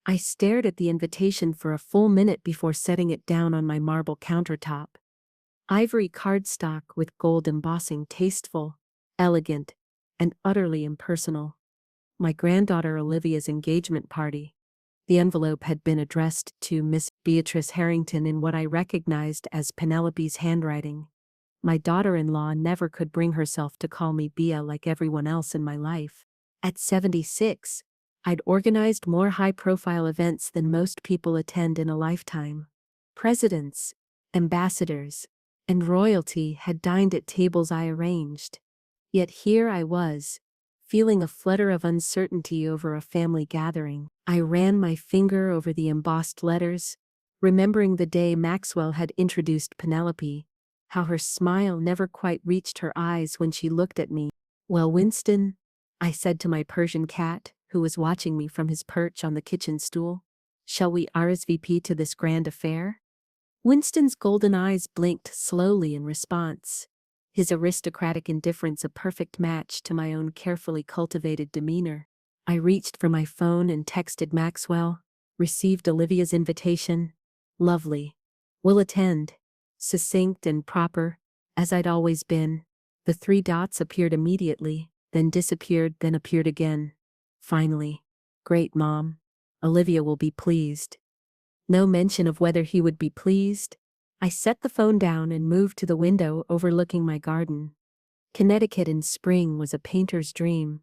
I stared at the invitation for a full minute before setting it down on my marble countertop. Ivory cardstock with gold embossing, tasteful, elegant, and utterly impersonal. My granddaughter Olivia's engagement party. The envelope had been addressed to Miss Beatrice Harrington in what I recognized as Penelope's handwriting. My daughter-in-law never could bring herself to call me Bea like everyone else in my life. At 76, I'd organized more high-profile events than most people attend in a lifetime. Presidents, ambassadors, and royalty had dined at tables I arranged. Yet here I was, feeling a flutter of uncertainty over a family gathering. I ran my finger over the embossed letters, remembering the day Maxwell had introduced Penelope, how her smile never quite reached her eyes when she looked at me. "Well, Winston," I said to my Persian cat, who was watching me from his perch on the kitchen stool, "shall we RSVP to this grand affair?" Winston's golden eyes blinked slowly in response, his aristocratic indifference a perfect match to my own carefully cultivated demeanor. I reached for my phone and texted Maxwell, received Olivia's invitation. Lovely. Will attend. Succinct and proper, as I'd always been. The 3 dots appeared immediately, then disappeared, then appeared again. Finally. Great, Mom. Olivia will be pleased. No mention of whether he would be pleased. I set the phone down and moved to the window overlooking my garden. Connecticut in spring was a painter's dream.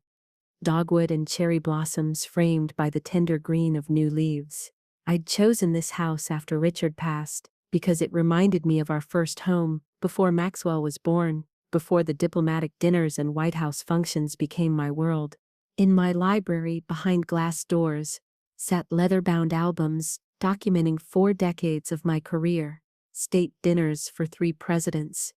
Dogwood and cherry blossoms framed by the tender green of new leaves. I'd chosen this house after Richard passed, because it reminded me of our first home, before Maxwell was born, before the diplomatic dinners and White House functions became my world. In my library, behind glass doors, sat leather-bound albums documenting 4 decades of my career, state dinners for 3 presidents,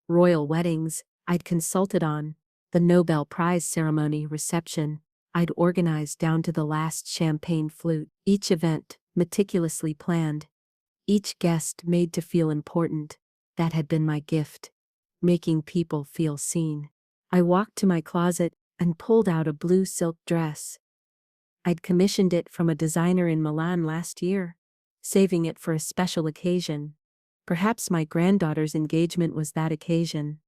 royal weddings I'd consulted on, the Nobel Prize ceremony reception I'd organized down to the last champagne flute, each event meticulously planned, each guest made to feel important. That had been my gift, making people feel seen. I walked to my closet and pulled out a blue silk dress. I'd commissioned it from a designer in Milan last year, saving it for a special occasion. Perhaps my granddaughter's engagement was that occasion.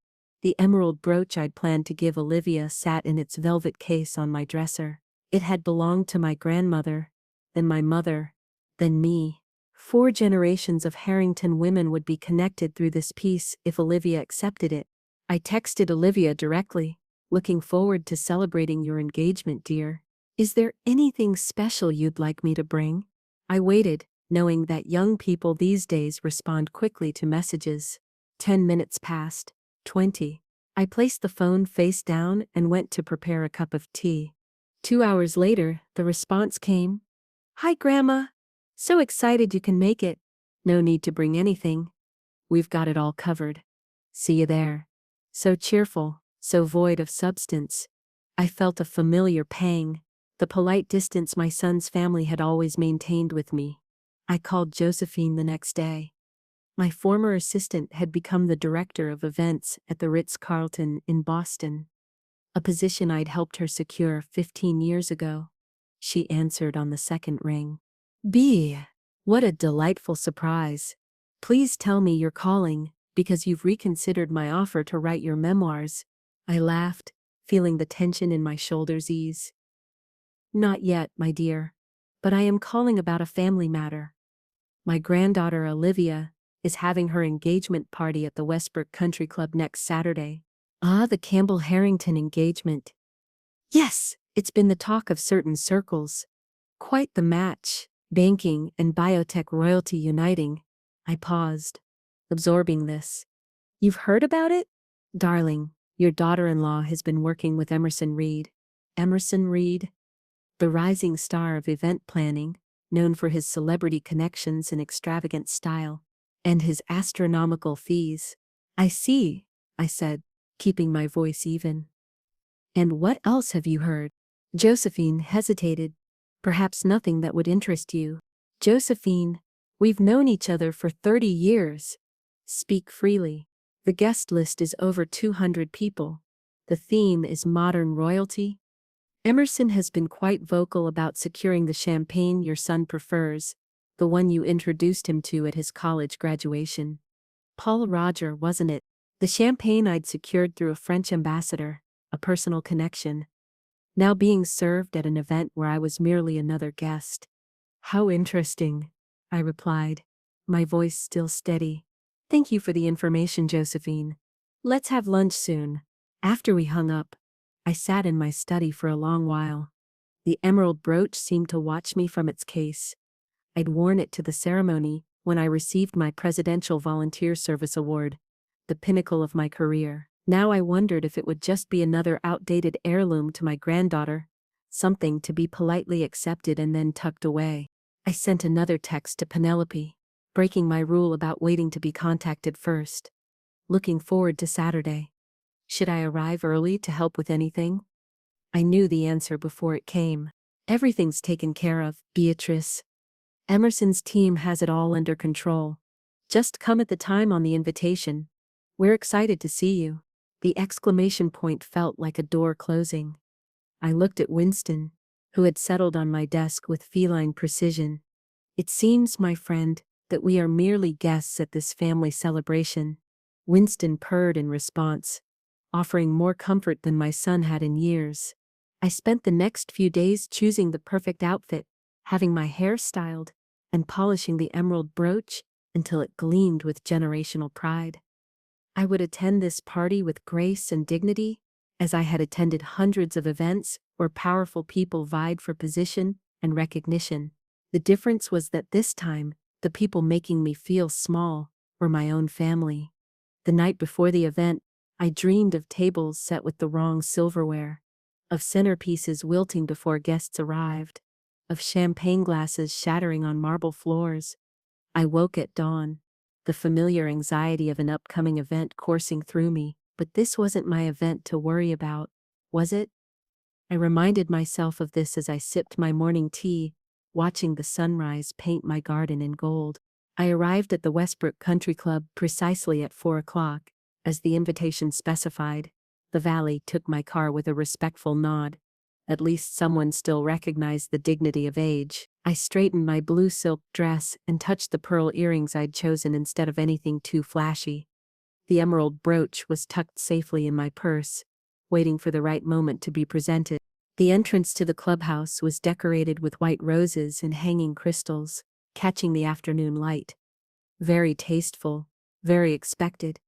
The emerald brooch I'd planned to give Olivia sat in its velvet case on my dresser. It had belonged to my grandmother, then my mother, then me. 4 generations of Harrington women would be connected through this piece if Olivia accepted it. I texted Olivia directly, "Looking forward to celebrating your engagement, dear. Is there anything special you'd like me to bring?" I waited, knowing that young people these days respond quickly to messages. 10 minutes passed. 20. I placed the phone face down and went to prepare a cup of tea. 2 hours later, the response came. "Hi, Grandma. So excited you can make it. No need to bring anything. We've got it all covered. See you there." So cheerful, so void of substance. I felt a familiar pang, the polite distance my son's family had always maintained with me. I called Josephine the next day. My former assistant had become the director of events at the Ritz-Carlton in Boston, a position I'd helped her secure 15 years ago. She answered on the second ring. "Bea, what a delightful surprise. Please tell me you're calling because you've reconsidered my offer to write your memoirs." I laughed, feeling the tension in my shoulders ease. "Not yet, my dear, but I am calling about a family matter. My granddaughter Olivia is having her engagement party at the Westbrook Country Club next Saturday." "Ah, the Campbell Harrington engagement." "Yes, it's been the talk of certain circles. Quite the match, banking and biotech royalty uniting." I paused, absorbing this. "You've heard about it?" "Darling, your daughter-in-law has been working with Emerson Reed." Emerson Reed? The rising star of event planning, known for his celebrity connections and extravagant style, and his astronomical fees. "I see," I said, keeping my voice even. "And what else have you heard?" Josephine hesitated. "Perhaps nothing that would interest you." "Josephine, we've known each other for 30 years. Speak freely. The guest list is over 200 people. The theme is modern royalty. Emerson has been quite vocal about securing the champagne your son prefers, the one you introduced him to at his college graduation. Paul Roger, wasn't it? The champagne I'd secured through a French ambassador, a personal connection, now being served at an event where I was merely another guest. How interesting, I replied, my voice still steady. Thank you for the information, Josephine. Let's have lunch soon. After we hung up, I sat in my study for a long while. The emerald brooch seemed to watch me from its case. I'd worn it to the ceremony when I received my Presidential Volunteer Service Award, the pinnacle of my career. Now I wondered if it would just be another outdated heirloom to my granddaughter, something to be politely accepted and then tucked away. I sent another text to Penelope, breaking my rule about waiting to be contacted first. Looking forward to Saturday. Should I arrive early to help with anything? I knew the answer before it came. Everything's taken care of, Beatrice. Emerson's team has it all under control. Just come at the time on the invitation. We're excited to see you. The exclamation point felt like a door closing. I looked at Winston, who had settled on my desk with feline precision. It seems, my friend, that we are merely guests at this family celebration. Winston purred in response, offering more comfort than my son had in years. I spent the next few days choosing the perfect outfit, having my hair styled, and polishing the emerald brooch until it gleamed with generational pride. I would attend this party with grace and dignity, as I had attended hundreds of events where powerful people vied for position and recognition. The difference was that this time, the people making me feel small were my own family. The night before the event, I dreamed of tables set with the wrong silverware, of centerpieces wilting before guests arrived, of champagne glasses shattering on marble floors. I woke at dawn, the familiar anxiety of an upcoming event coursing through me, but this wasn't my event to worry about, was it? I reminded myself of this as I sipped my morning tea, watching the sunrise paint my garden in gold. I arrived at the Westbrook Country Club precisely at 4 o'clock, as the invitation specified. The valet took my car with a respectful nod. At least someone still recognized the dignity of age. I straightened my blue silk dress and touched the pearl earrings I'd chosen instead of anything too flashy. The emerald brooch was tucked safely in my purse, waiting for the right moment to be presented. The entrance to the clubhouse was decorated with white roses and hanging crystals, catching the afternoon light. Very tasteful, very expected.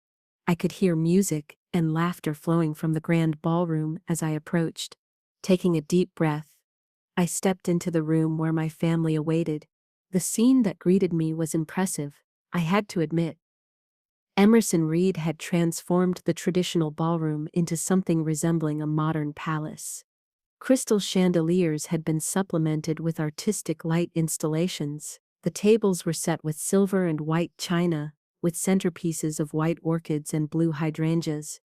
I could hear music and laughter flowing from the grand ballroom as I approached. Taking a deep breath, I stepped into the room where my family awaited. The scene that greeted me was impressive, I had to admit. Emerson Reed had transformed the traditional ballroom into something resembling a modern palace. Crystal chandeliers had been supplemented with artistic light installations. The tables were set with silver and white china, with centerpieces of white orchids and blue hydrangeas.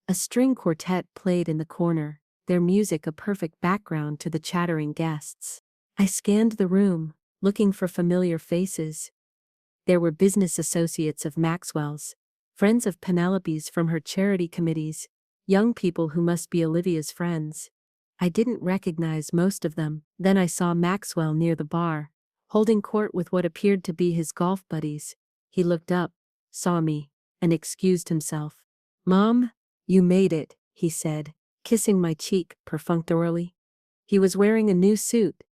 A string quartet played in the corner, their music a perfect background to the chattering guests. I scanned the room, looking for familiar faces. There were business associates of Maxwell's, friends of Penelope's from her charity committees, young people who must be Olivia's friends. I didn't recognize most of them. Then I saw Maxwell near the bar, holding court with what appeared to be his golf buddies. He looked up, saw me, and excused himself. "Mom, you made it," he said, kissing my cheek perfunctorily. He was wearing a new suit,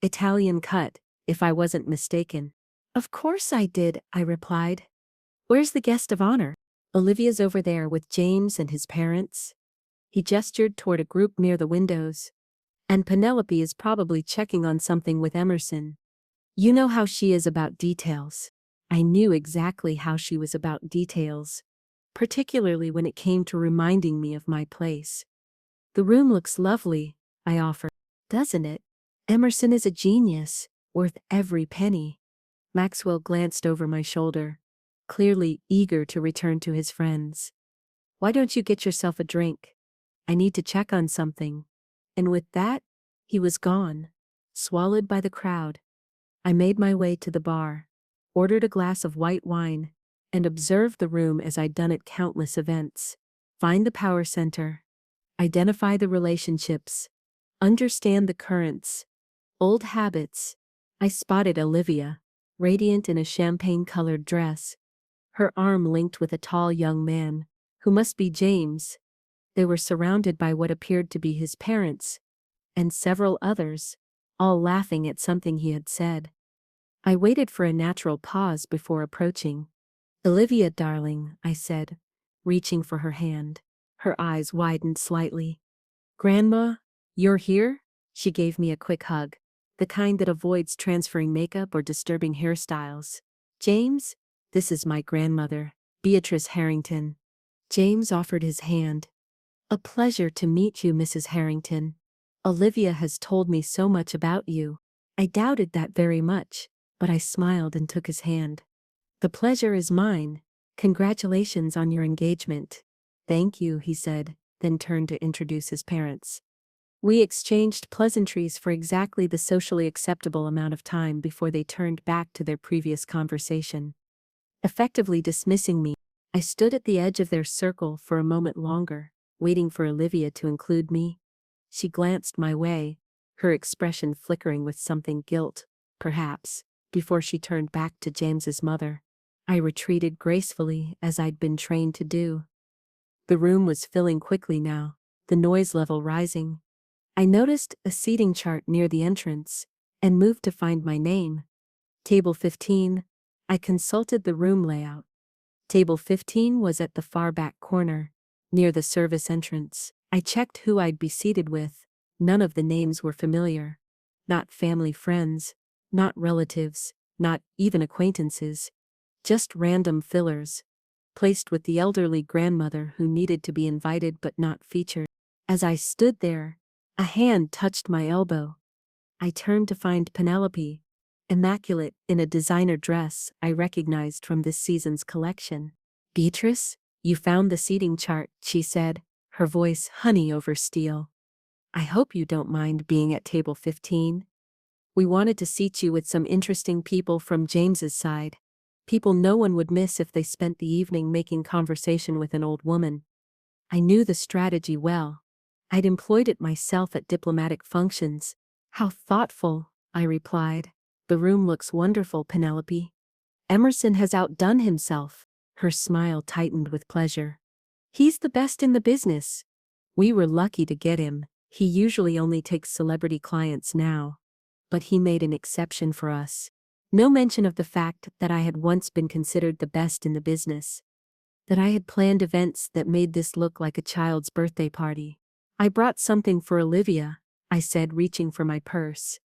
Italian cut, if I wasn't mistaken. "Of course I did," I replied. "Where's the guest of honor?" "Olivia's over there with James and his parents." He gestured toward a group near the windows. "And Penelope is probably checking on something with Emerson. You know how she is about details." I knew exactly how she was about details, particularly when it came to reminding me of my place. "The room looks lovely," I offered. "Doesn't it? Emerson is a genius, worth every penny." Maxwell glanced over my shoulder, clearly eager to return to his friends. "Why don't you get yourself a drink? I need to check on something." And with that, he was gone, swallowed by the crowd. I made my way to the bar, ordered a glass of white wine, and observed the room as I'd done at countless events. Find the power center. Identify the relationships. understand the currents, old habits. I spotted Olivia, radiant in a champagne-colored dress, her arm linked with a tall young man, who must be James. They were surrounded by what appeared to be his parents, and several others, all laughing at something he had said. I waited for a natural pause before approaching. "Olivia, darling," I said, reaching for her hand. Her eyes widened slightly. "Grandma, you're here?" She gave me a quick hug, the kind that avoids transferring makeup or disturbing hairstyles. "James, this is my grandmother, Beatrice Harrington." James offered his hand. "A pleasure to meet you, Mrs. Harrington. Olivia has told me so much about you." I doubted that very much, but I smiled and took his hand. "The pleasure is mine. Congratulations on your engagement." "Thank you," he said, then turned to introduce his parents. We exchanged pleasantries for exactly the socially acceptable amount of time before they turned back to their previous conversation. Effectively dismissing me, I stood at the edge of their circle for a moment longer, waiting for Olivia to include me. She glanced my way, her expression flickering with something guilt, perhaps, before she turned back to James's mother. I retreated gracefully as I'd been trained to do. The room was filling quickly now, the noise level rising. I noticed a seating chart near the entrance, and moved to find my name. Table 15. I consulted the room layout. Table 15 was at the far back corner, near the service entrance. I checked who I'd be seated with. None of the names were familiar. Not family friends, not relatives, not even acquaintances. Just random fillers, placed with the elderly grandmother who needed to be invited but not featured. As I stood there, a hand touched my elbow. I turned to find Penelope, immaculate in a designer dress I recognized from this season's collection. "Beatrice, you found the seating chart," she said, her voice honey over steel. "I hope you don't mind being at table 15. We wanted to seat you with some interesting people from James's side. People no one would miss if they spent the evening making conversation with an old woman." I knew the strategy well. I'd employed it myself at diplomatic functions. "How thoughtful," I replied. "The room looks wonderful, Penelope. Emerson has outdone himself." Her smile tightened with pleasure. "He's the best in the business. We were lucky to get him. He usually only takes celebrity clients now. But he made an exception for us." No mention of the fact that I had once been considered the best in the business. That I had planned events that made this look like a child's birthday party. "I brought something for Olivia," I said, reaching for my purse.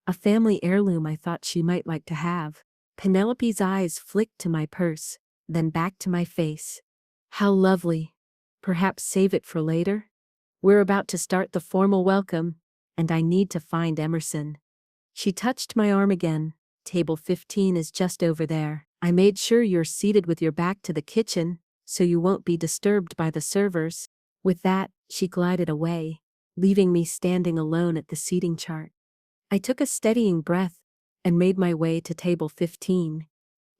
"A family heirloom I thought she might like to have." Penelope's eyes flicked to my purse, then back to my face. "How lovely. Perhaps save it for later? We're about to start the formal welcome, and I need to find Emerson." She touched my arm again. "Table 15 is just over there. I made sure you're seated with your back to the kitchen, so you won't be disturbed by the servers." With that, she glided away, leaving me standing alone at the seating chart. I took a steadying breath and made my way to table 15.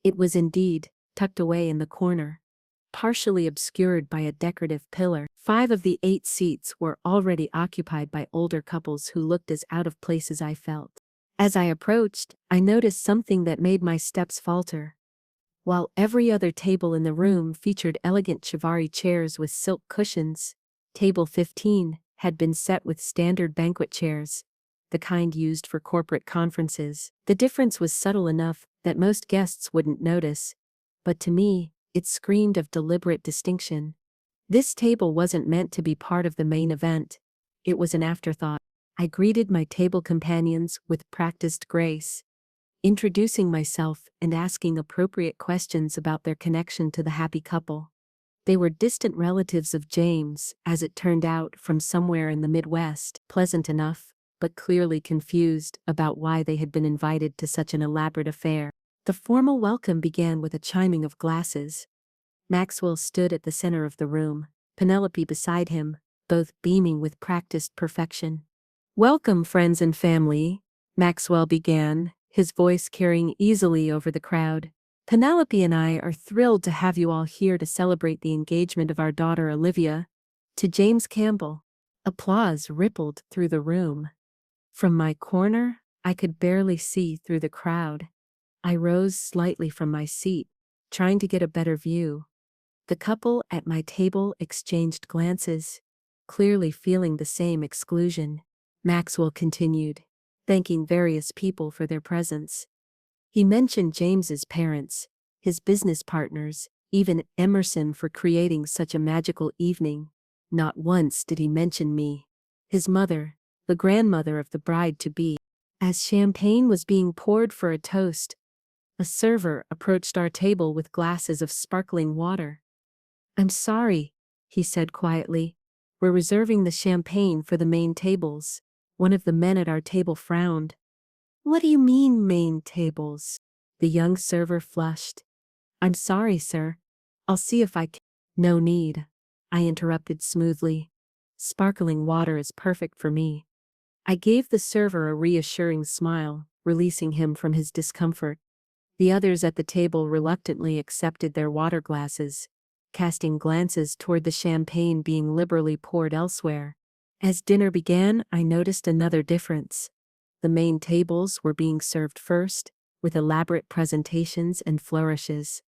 It was indeed tucked away in the corner, partially obscured by a decorative pillar. 5 of the 8 seats were already occupied by older couples who looked as out of place as I felt. As I approached, I noticed something that made my steps falter. While every other table in the room featured elegant chivari chairs with silk cushions, table 15 had been set with standard banquet chairs, the kind used for corporate conferences. The difference was subtle enough that most guests wouldn't notice, but to me, it screamed of deliberate distinction. This table wasn't meant to be part of the main event. It was an afterthought. I greeted my table companions with practiced grace, introducing myself and asking appropriate questions about their connection to the happy couple. They were distant relatives of James, as it turned out, from somewhere in the Midwest, pleasant enough, but clearly confused about why they had been invited to such an elaborate affair. The formal welcome began with a chiming of glasses. Maxwell stood at the center of the room, Penelope beside him, both beaming with practiced perfection. "Welcome, friends and family," Maxwell began, his voice carrying easily over the crowd. "Penelope and I are thrilled to have you all here to celebrate the engagement of our daughter Olivia to James Campbell." Applause rippled through the room. From my corner, I could barely see through the crowd. I rose slightly from my seat, trying to get a better view. The couple at my table exchanged glances, clearly feeling the same exclusion. Maxwell continued, thanking various people for their presence. He mentioned James's parents, his business partners, even Emerson for creating such a magical evening. Not once did he mention me. His mother, the grandmother of the bride-to-be. As champagne was being poured for a toast, a server approached our table with glasses of sparkling water. "I'm sorry," he said quietly. "We're reserving the champagne for the main tables." One of the men at our table frowned. "What do you mean, main tables?" The young server flushed. "I'm sorry, sir. I'll see if I can." "No need," I interrupted smoothly. "Sparkling water is perfect for me." I gave the server a reassuring smile, releasing him from his discomfort. The others at the table reluctantly accepted their water glasses, casting glances toward the champagne being liberally poured elsewhere. As dinner began, I noticed another difference. The main tables were being served first, with elaborate presentations and flourishes.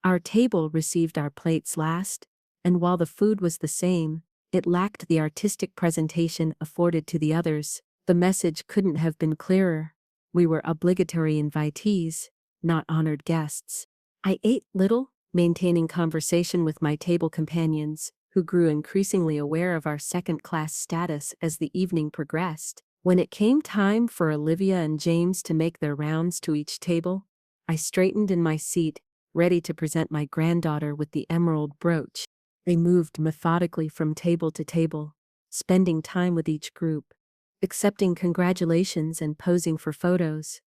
Our table received our plates last, and while the food was the same, it lacked the artistic presentation afforded to the others. The message couldn't have been clearer. We were obligatory invitees, not honored guests. I ate little, maintaining conversation with my table companions, who grew increasingly aware of our second-class status as the evening progressed. When it came time for Olivia and James to make their rounds to each table, I straightened in my seat, ready to present my granddaughter with the emerald brooch. They moved methodically from table to table, spending time with each group, accepting congratulations and posing for photos.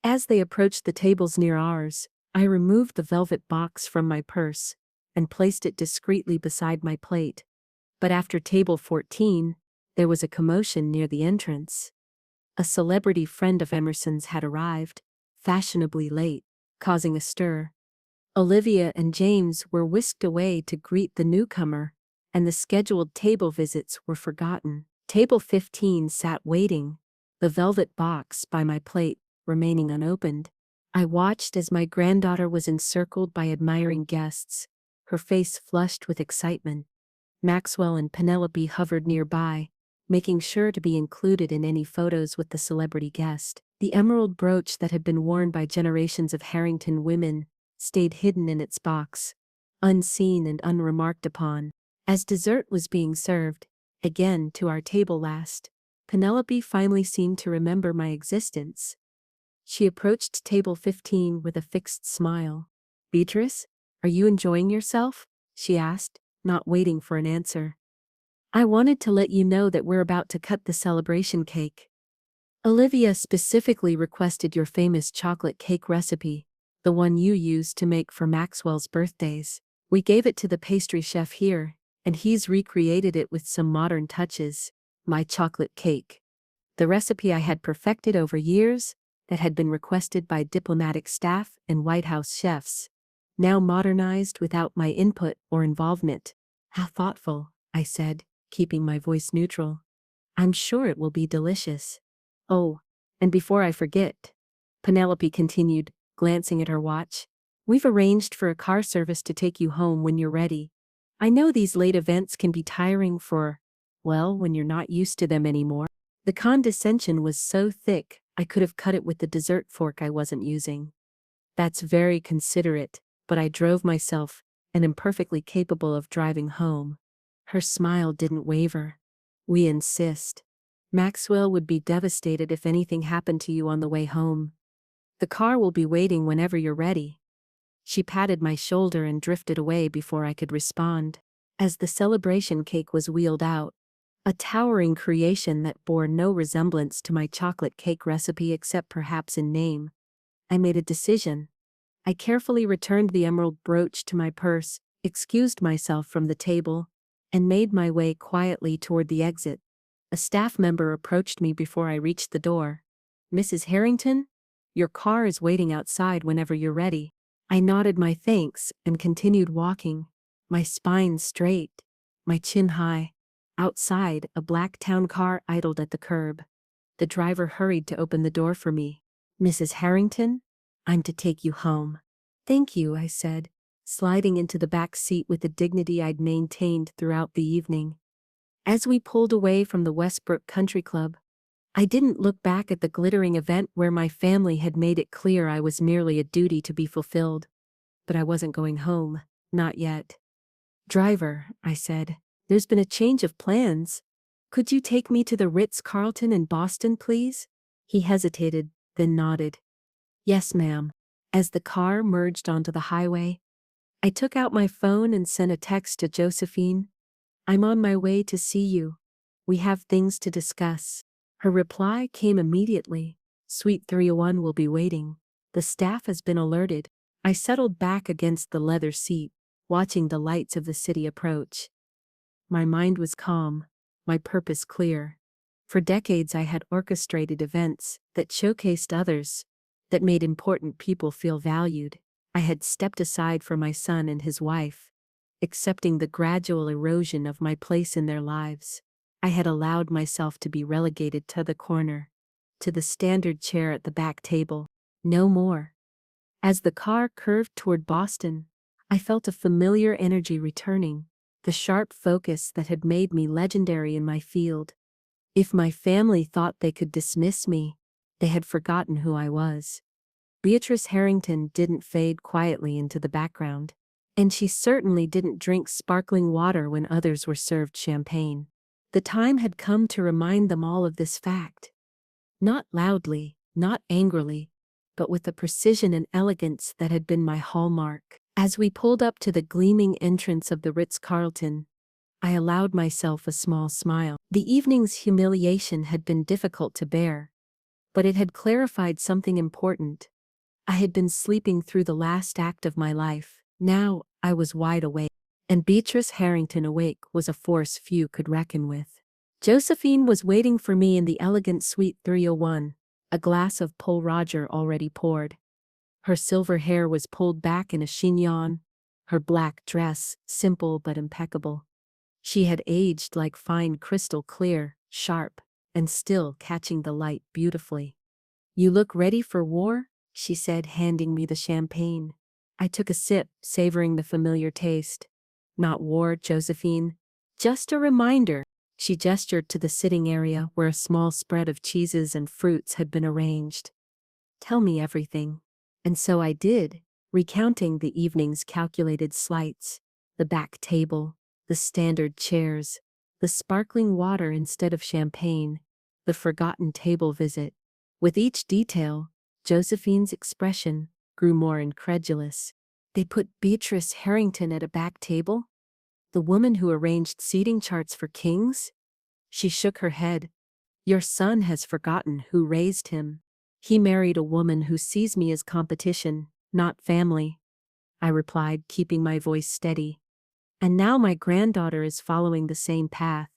As they approached the tables near ours, I removed the velvet box from my purse and placed it discreetly beside my plate. But after table 14, there was a commotion near the entrance. A celebrity friend of Emerson's had arrived, fashionably late, causing a stir. Olivia and James were whisked away to greet the newcomer, and the scheduled table visits were forgotten. Table 15 sat waiting, the velvet box by my plate remaining unopened. I watched as my granddaughter was encircled by admiring guests, her face flushed with excitement. Maxwell and Penelope hovered nearby, making sure to be included in any photos with the celebrity guest. The emerald brooch that had been worn by generations of Harrington women stayed hidden in its box, unseen and unremarked upon. As dessert was being served, again to our table last, Penelope finally seemed to remember my existence. She approached table 15 with a fixed smile. "Beatrice, are you enjoying yourself?" she asked, not waiting for an answer. "I wanted to let you know that we're about to cut the celebration cake. Olivia specifically requested your famous chocolate cake recipe, the one you used to make for Maxwell's birthdays. We gave it to the pastry chef here, and he's recreated it with some modern touches. My chocolate cake, the recipe I had perfected over years, that had been requested by diplomatic staff and White House chefs, now modernized without my input or involvement." "How thoughtful," I said, keeping my voice neutral. "I'm sure it will be delicious." "Oh, and before I forget," Penelope continued, glancing at her watch, "we've arranged for a car service to take you home when you're ready. I know these late events can be tiring well, when you're not used to them anymore." The condescension was so thick, I could have cut it with the dessert fork I wasn't using. "That's very considerate, but I drove myself, and am perfectly capable of driving home." Her smile didn't waver. "We insist. Maxwell would be devastated if anything happened to you on the way home. The car will be waiting whenever you're ready." She patted my shoulder and drifted away before I could respond. As the celebration cake was wheeled out, a towering creation that bore no resemblance to my chocolate cake recipe except perhaps in name, I made a decision. I carefully returned the emerald brooch to my purse, excused myself from the table, and made my way quietly toward the exit. A staff member approached me before I reached the door. "Mrs. Harrington? Your car is waiting outside whenever you're ready." I nodded my thanks and continued walking, my spine straight, my chin high. Outside, a black town car idled at the curb. The driver hurried to open the door for me. "Mrs. Harrington? I'm to take you home." "Thank you," I said, sliding into the back seat with the dignity I'd maintained throughout the evening. As we pulled away from the Westbrook Country Club, I didn't look back at the glittering event where my family had made it clear I was merely a duty to be fulfilled. But I wasn't going home. Not yet. "Driver," I said, "there's been a change of plans. Could you take me to the Ritz-Carlton in Boston, please?" He hesitated, then nodded. "Yes, ma'am." As the car merged onto the highway, I took out my phone and sent a text to Josephine. "I'm on my way to see you. We have things to discuss." Her reply came immediately. "Suite 301 will be waiting. The staff has been alerted." I settled back against the leather seat, watching the lights of the city approach. My mind was calm, my purpose clear. For decades I had orchestrated events that showcased others, that made important people feel valued. I had stepped aside for my son and his wife, accepting the gradual erosion of my place in their lives. I had allowed myself to be relegated to the corner, to the standard chair at the back table. No more. As the car curved toward Boston, I felt a familiar energy returning, the sharp focus that had made me legendary in my field. If my family thought they could dismiss me, they had forgotten who I was. Beatrice Harrington didn't fade quietly into the background, and she certainly didn't drink sparkling water when others were served champagne. The time had come to remind them all of this fact. Not loudly, not angrily, but with the precision and elegance that had been my hallmark. As we pulled up to the gleaming entrance of the Ritz-Carlton, I allowed myself a small smile. The evening's humiliation had been difficult to bear, but it had clarified something important. I had been sleeping through the last act of my life. Now I was wide awake, and Beatrice Harrington awake was a force few could reckon with. Josephine was waiting for me in the elegant Suite 301, a glass of Pol Roger already poured. Her silver hair was pulled back in a chignon, her black dress simple but impeccable. She had aged like fine crystal, clear, sharp, and still catching the light beautifully. "You look ready for war?" she said, handing me the champagne. I took a sip, savoring the familiar taste. "Not war, Josephine. Just a reminder." She gestured to the sitting area where a small spread of cheeses and fruits had been arranged. "Tell me everything." And so I did, recounting the evening's calculated slights, the back table, the standard chairs, the sparkling water instead of champagne, the forgotten table visit. With each detail, Josephine's expression grew more incredulous. "They put Beatrice Harrington at a back table? The woman who arranged seating charts for kings?" She shook her head. "Your son has forgotten who raised him. He married a woman who sees me as competition, not family," I replied, keeping my voice steady. "And now my granddaughter is following the same path.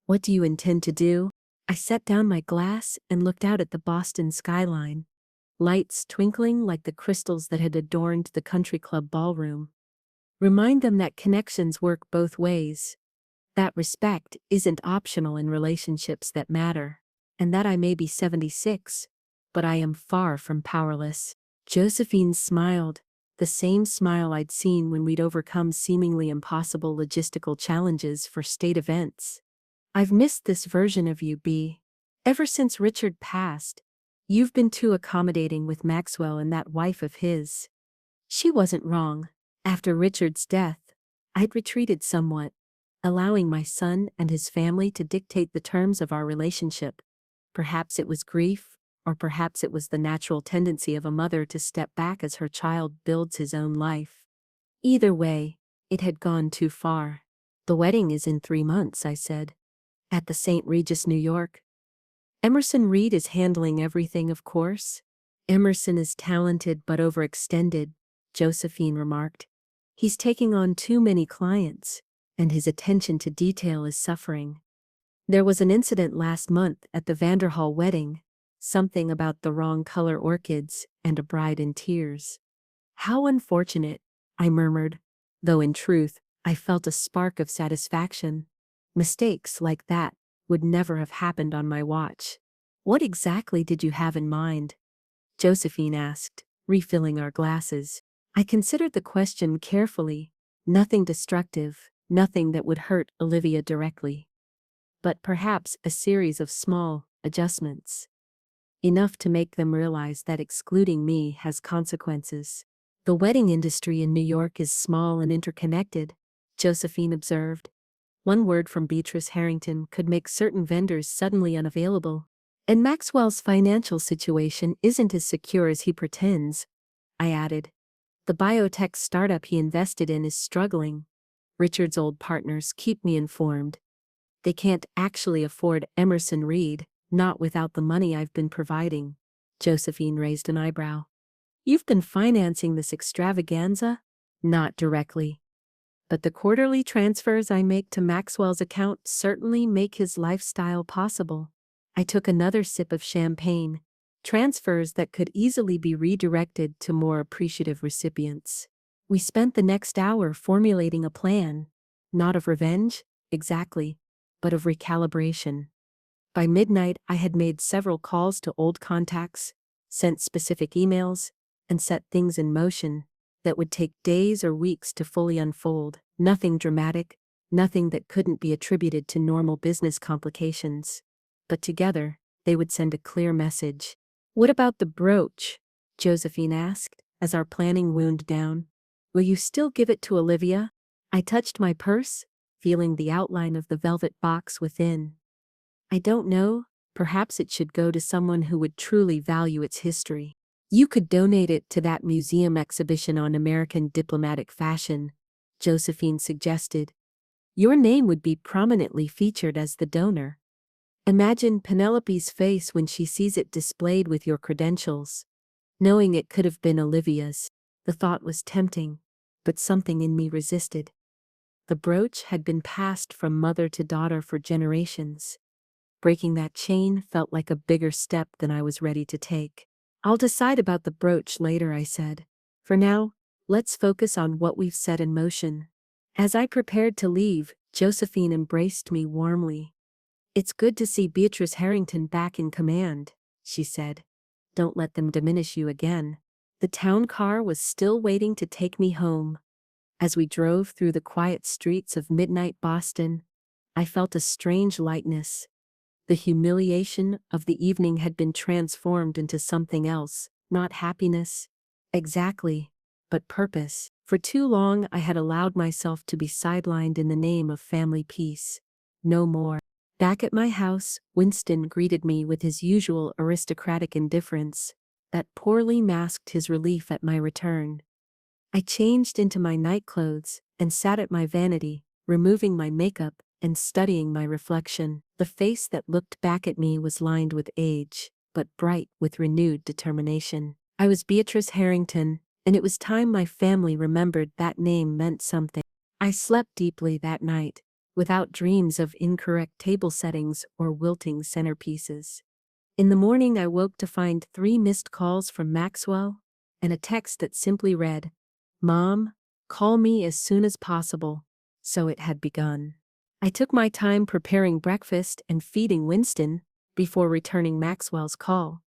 What do you intend to do?" I set down my glass and looked out at the Boston skyline, lights twinkling like the crystals that had adorned the country club ballroom. "Remind them that connections work both ways, that respect isn't optional in relationships that matter, and that I may be 76, but I am far from powerless." Josephine smiled, the same smile I'd seen when we'd overcome seemingly impossible logistical challenges for state events. "I've missed this version of you, B. Ever since Richard passed, you've been too accommodating with Maxwell and that wife of his." She wasn't wrong. After Richard's death, I'd retreated somewhat, allowing my son and his family to dictate the terms of our relationship. Perhaps it was grief, or perhaps it was the natural tendency of a mother to step back as her child builds his own life. Either way, it had gone too far. "The wedding is in 3 months," I said. "At the St. Regis, New York. Emerson Reed is handling everything, of course." "Emerson is talented but overextended," Josephine remarked. "He's taking on too many clients, and his attention to detail is suffering. There was an incident last month at the Vanderhall wedding, something about the wrong color orchids and a bride in tears." "How unfortunate," I murmured, though in truth, I felt a spark of satisfaction. Mistakes like that would never have happened on my watch. What exactly did you have in mind? Josephine asked, refilling our glasses. I considered the question carefully. Nothing destructive, nothing that would hurt Olivia directly. But perhaps a series of small adjustments. Enough to make them realize that excluding me has consequences. The wedding industry in New York is small and interconnected, Josephine observed. One word from Beatrice Harrington could make certain vendors suddenly unavailable. And Maxwell's financial situation isn't as secure as he pretends, I added. The biotech startup he invested in is struggling. Richard's old partners keep me informed. They can't actually afford Emerson Reed, not without the money I've been providing. Josephine raised an eyebrow. You've been financing this extravaganza? Not directly. But the quarterly transfers I make to Maxwell's account certainly make his lifestyle possible. I took another sip of champagne, transfers that could easily be redirected to more appreciative recipients. We spent the next hour formulating a plan, not of revenge, exactly, but of recalibration. By midnight, I had made several calls to old contacts, sent specific emails, and set things in motion that would take days or weeks to fully unfold. Nothing dramatic, nothing that couldn't be attributed to normal business complications. But together, they would send a clear message. What about the brooch? Josephine asked, as our planning wound down. Will you still give it to Olivia? I touched my purse, feeling the outline of the velvet box within. I don't know, perhaps it should go to someone who would truly value its history. You could donate it to that museum exhibition on American diplomatic fashion, Josephine suggested. Your name would be prominently featured as the donor. Imagine Penelope's face when she sees it displayed with your credentials. Knowing it could have been Olivia's, the thought was tempting, but something in me resisted. The brooch had been passed from mother to daughter for generations. Breaking that chain felt like a bigger step than I was ready to take. I'll decide about the brooch later, I said. For now, let's focus on what we've set in motion. As I prepared to leave, Josephine embraced me warmly. It's good to see Beatrice Harrington back in command, she said. Don't let them diminish you again. The town car was still waiting to take me home. As we drove through the quiet streets of midnight Boston, I felt a strange lightness. The humiliation of the evening had been transformed into something else, not happiness, exactly, but purpose. For too long I had allowed myself to be sidelined in the name of family peace. No more. Back at my house, Winston greeted me with his usual aristocratic indifference that poorly masked his relief at my return. I changed into my nightclothes and sat at my vanity, removing my makeup and studying my reflection. The face that looked back at me was lined with age, but bright with renewed determination. I was Beatrice Harrington, and it was time my family remembered that name meant something. I slept deeply that night, without dreams of incorrect table settings or wilting centerpieces. In the morning I woke to find 3 missed calls from Maxwell, and a text that simply read, "Mom, call me as soon as possible." So it had begun. I took my time preparing breakfast and feeding Winston before returning Maxwell's call.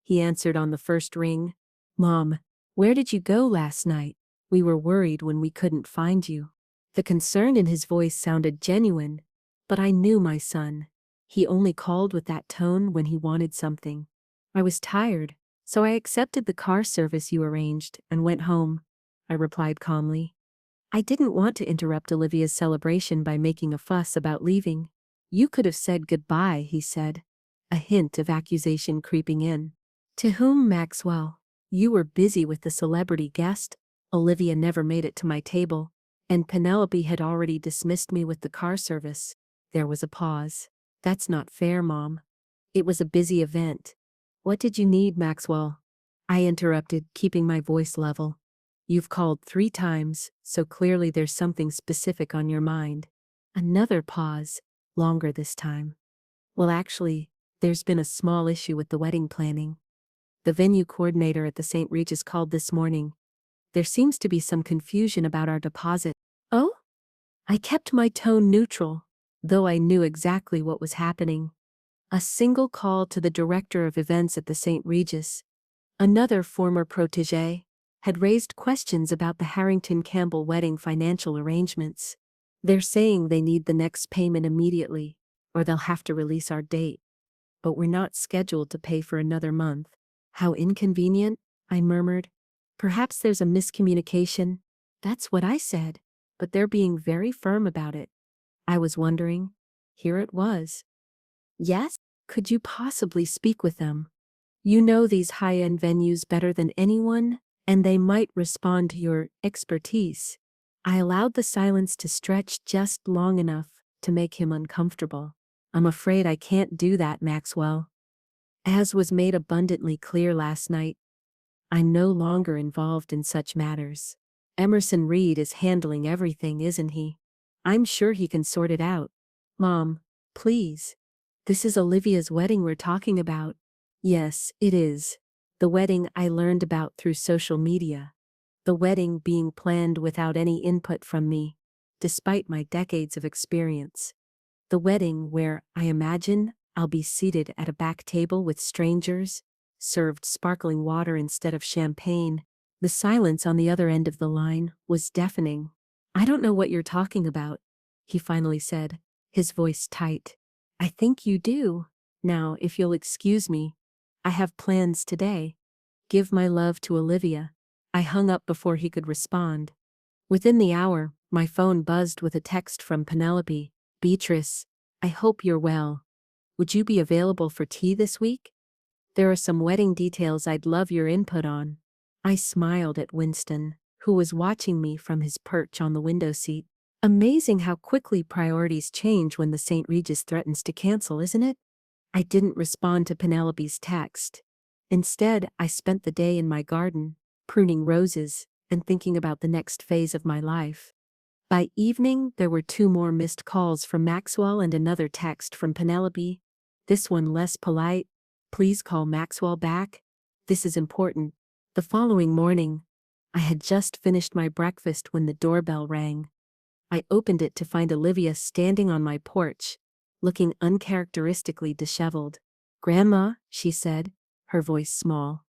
He answered on the first ring. "Mom, where did you go last night? We were worried when we couldn't find you." The concern in his voice sounded genuine, but I knew my son. He only called with that tone when he wanted something. I was tired, so I accepted the car service you arranged and went home, I replied calmly. I didn't want to interrupt Olivia's celebration by making a fuss about leaving. You could have said goodbye, he said, a hint of accusation creeping in. To whom, Maxwell? You were busy with the celebrity guest. Olivia never made it to my table, and Penelope had already dismissed me with the car service. There was a pause. That's not fair, Mom. It was a busy event. What did you need, Maxwell? I interrupted, keeping my voice level. You've called 3 times, so clearly there's something specific on your mind. Another pause, longer this time. Well, actually, there's been a small issue with the wedding planning. The venue coordinator at the St. Regis called this morning. There seems to be some confusion about our deposit. Oh? I kept my tone neutral. though I knew exactly what was happening. A single call to the director of events at the St. Regis, another former protégé, had raised questions about the Harrington Campbell wedding financial arrangements. They're saying they need the next payment immediately, or they'll have to release our date. But we're not scheduled to pay for another month. How inconvenient, I murmured. Perhaps there's a miscommunication. That's what I said, but they're being very firm about it. I was wondering. Here it was. Yes? Could you possibly speak with them? You know these high-end venues better than anyone, and they might respond to your expertise. I allowed the silence to stretch just long enough to make him uncomfortable. I'm afraid I can't do that, Maxwell. As was made abundantly clear last night, I'm no longer involved in such matters. Emerson Reed is handling everything, isn't he? I'm sure he can sort it out. Mom, please. This is Olivia's wedding we're talking about. Yes, it is. The wedding I learned about through social media. The wedding being planned without any input from me, despite my decades of experience. The wedding where, I imagine, I'll be seated at a back table with strangers, served sparkling water instead of champagne. The silence on the other end of the line was deafening. I don't know what you're talking about, he finally said, his voice tight. I think you do. Now, if you'll excuse me, I have plans today. Give my love to Olivia. I hung up before he could respond. Within the hour, my phone buzzed with a text from Penelope. Beatrice, I hope you're well. Would you be available for tea this week? There are some wedding details I'd love your input on. I smiled at Winston, who was watching me from his perch on the window seat. Amazing how quickly priorities change when the St. Regis threatens to cancel, isn't it? I didn't respond to Penelope's text. Instead, I spent the day in my garden, pruning roses, and thinking about the next phase of my life. By evening, there were 2 more missed calls from Maxwell and another text from Penelope. This one less polite. Please call Maxwell back. This is important. The following morning, I had just finished my breakfast when the doorbell rang. I opened it to find Olivia standing on my porch, looking uncharacteristically disheveled. Grandma, she said, her voice small.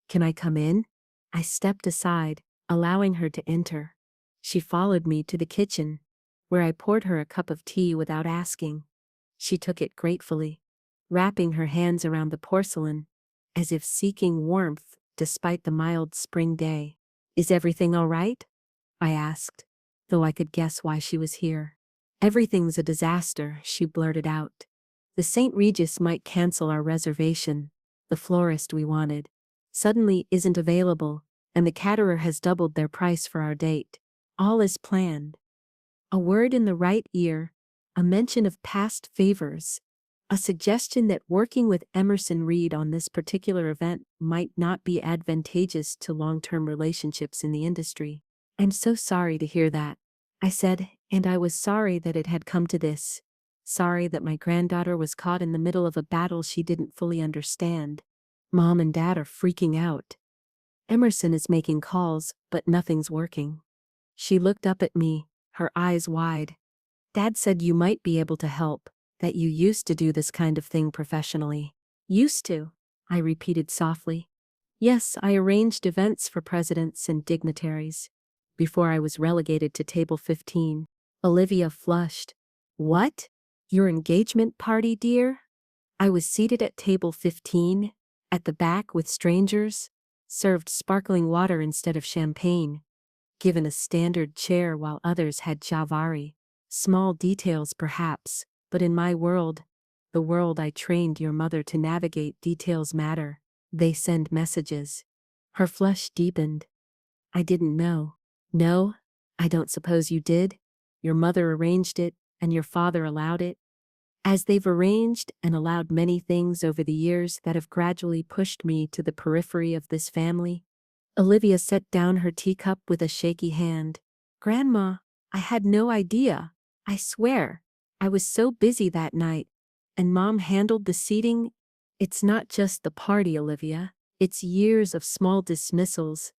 Can I come in? I stepped aside, allowing her to enter. She followed me to the kitchen, where I poured her a cup of tea without asking. She took it gratefully, wrapping her hands around the porcelain, as if seeking warmth despite the mild spring day. Is everything all right? I asked, though I could guess why she was here. Everything's a disaster, she blurted out. The St. Regis might cancel our reservation. The florist we wanted suddenly isn't available, and the caterer has doubled their price for our date. All is planned. A word in the right ear, a mention of past favors, a suggestion that working with Emerson Reed on this particular event might not be advantageous to long-term relationships in the industry. I'm so sorry to hear that, I said, and I was sorry that it had come to this. Sorry that my granddaughter was caught in the middle of a battle she didn't fully understand. Mom and Dad are freaking out. Emerson is making calls, but nothing's working. She looked up at me, her eyes wide. Dad said you might be able to help, that you used to do this kind of thing professionally. Used to, I repeated softly. Yes, I arranged events for presidents and dignitaries. Before I was relegated to table 15, Olivia flushed. What? Your engagement party, dear? I was seated at table 15, at the back with strangers, served sparkling water instead of champagne, given a standard chair while others had Javari. Small details perhaps, but in my world, the world I trained your mother to navigate, details matter. They send messages. Her flush deepened. I didn't know. No, I don't suppose you did. Your mother arranged it, and your father allowed it. As they've arranged and allowed many things over the years that have gradually pushed me to the periphery of this family. Olivia set down her teacup with a shaky hand. Grandma, I had no idea. I swear, I was so busy that night. And Mom handled the seating. It's not just the party, Olivia. It's years of small dismissals.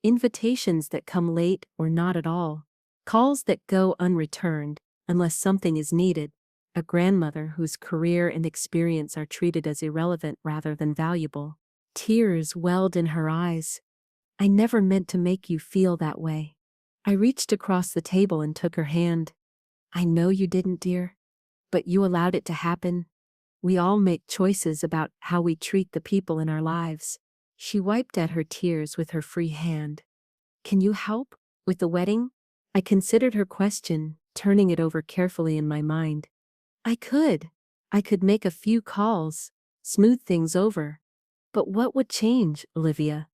Invitations that come late or not at all. Calls that go unreturned, unless something is needed. a grandmother whose career and experience are treated as irrelevant rather than valuable. Tears welled in her eyes. I never meant to make you feel that way. I reached across the table and took her hand. I know you didn't, dear. But you allowed it to happen. We all make choices about how we treat the people in our lives. She wiped at her tears with her free hand. Can you help with the wedding? I considered her question, turning it over carefully in my mind. I could. I could make a few calls, smooth things over. But what would change, Olivia?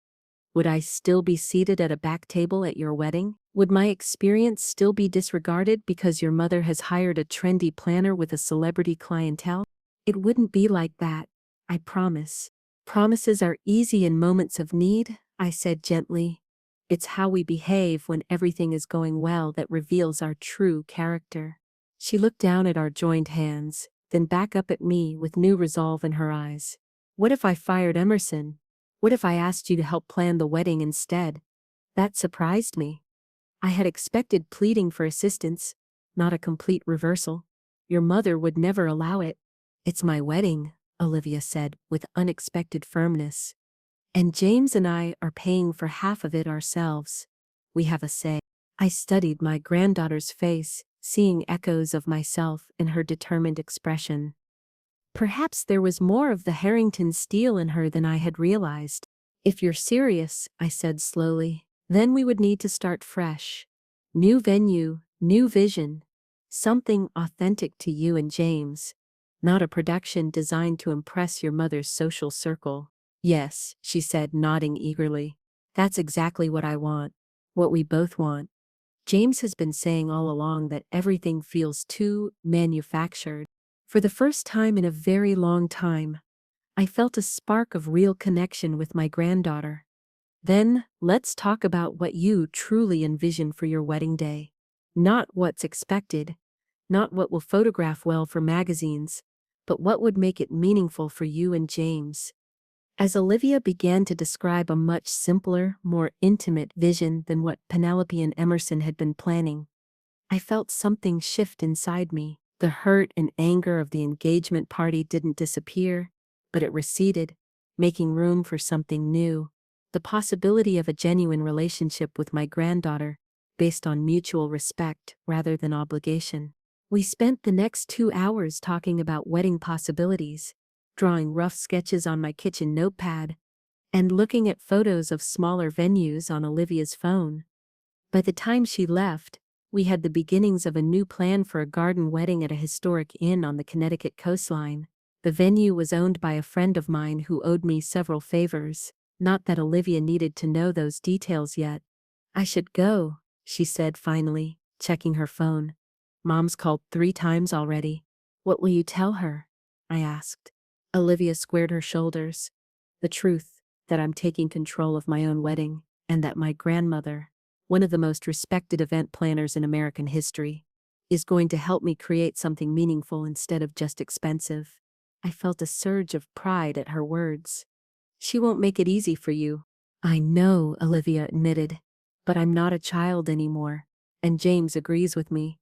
Would I still be seated at a back table at your wedding? Would my experience still be disregarded because your mother has hired a trendy planner with a celebrity clientele? It wouldn't be like that, I promise. Promises are easy in moments of need, I said gently. It's how we behave when everything is going well that reveals our true character. She looked down at our joined hands, then back up at me with new resolve in her eyes. What if I fired Emerson? What if I asked you to help plan the wedding instead? That surprised me. I had expected pleading for assistance, not a complete reversal. Your mother would never allow it. It's my wedding, Olivia said with unexpected firmness. And James and I are paying for half of it ourselves. We have a say. I studied my granddaughter's face, seeing echoes of myself in her determined expression. Perhaps there was more of the Harrington steel in her than I had realized. If you're serious, I said slowly, then we would need to start fresh. New venue, new vision. Something authentic to you and James. Not a production designed to impress your mother's social circle. Yes, she said, nodding eagerly. That's exactly what I want. What we both want. James has been saying all along that everything feels too manufactured. For the first time in a very long time, I felt a spark of real connection with my granddaughter. Then, let's talk about what you truly envision for your wedding day. Not what's expected, not what will photograph well for magazines, but what would make it meaningful for you and James. As Olivia began to describe a much simpler, more intimate vision than what Penelope and Emerson had been planning, I felt something shift inside me. The hurt and anger of the engagement party didn't disappear, but it receded, making room for something new. The possibility of a genuine relationship with my granddaughter, based on mutual respect rather than obligation. We spent the next 2 hours talking about wedding possibilities, drawing rough sketches on my kitchen notepad, and looking at photos of smaller venues on Olivia's phone. By the time she left, we had the beginnings of a new plan for a garden wedding at a historic inn on the Connecticut coastline. The venue was owned by a friend of mine who owed me several favors. Not that Olivia needed to know those details yet. I should go, she said finally, checking her phone. Mom's called 3 times already. What will you tell her? I asked. Olivia squared her shoulders. The truth, that I'm taking control of my own wedding, and that my grandmother, one of the most respected event planners in American history, is going to help me create something meaningful instead of just expensive. I felt a surge of pride at her words. She won't make it easy for you. I know, Olivia admitted, but I'm not a child anymore, and James agrees with me.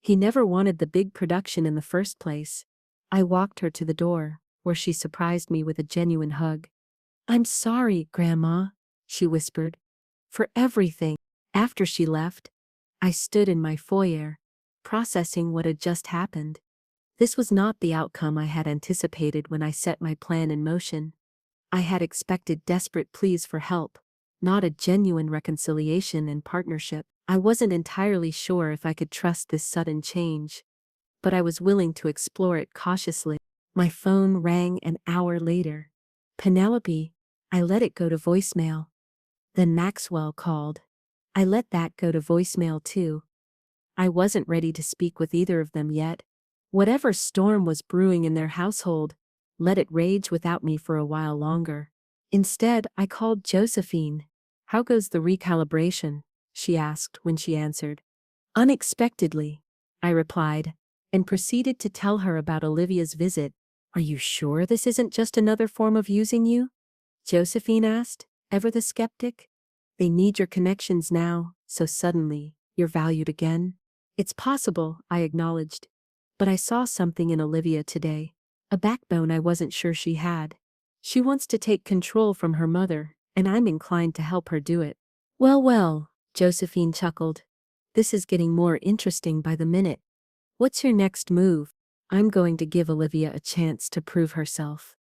He never wanted the big production in the first place. I walked her to the door, where she surprised me with a genuine hug. I'm sorry, Grandma, she whispered, for everything. After she left, I stood in my foyer, processing what had just happened. This was not the outcome I had anticipated when I set my plan in motion. I had expected desperate pleas for help, not a genuine reconciliation and partnership. I wasn't entirely sure if I could trust this sudden change, but I was willing to explore it cautiously. My phone rang an hour later. Penelope, I let it go to voicemail. Then Maxwell called. I let that go to voicemail too. I wasn't ready to speak with either of them yet. Whatever storm was brewing in their household, let it rage without me for a while longer. Instead, I called Josephine. How goes the recalibration? She asked when she answered. Unexpectedly, I replied, and proceeded to tell her about Olivia's visit. Are you sure this isn't just another form of using you? Josephine asked, ever the skeptic. They need your connections now, so suddenly, you're valued again. It's possible, I acknowledged. But I saw something in Olivia today. A backbone I wasn't sure she had. She wants to take control from her mother, and I'm inclined to help her do it. Well, well, Josephine chuckled. This is getting more interesting by the minute. What's your next move? I'm going to give Olivia a chance to prove herself.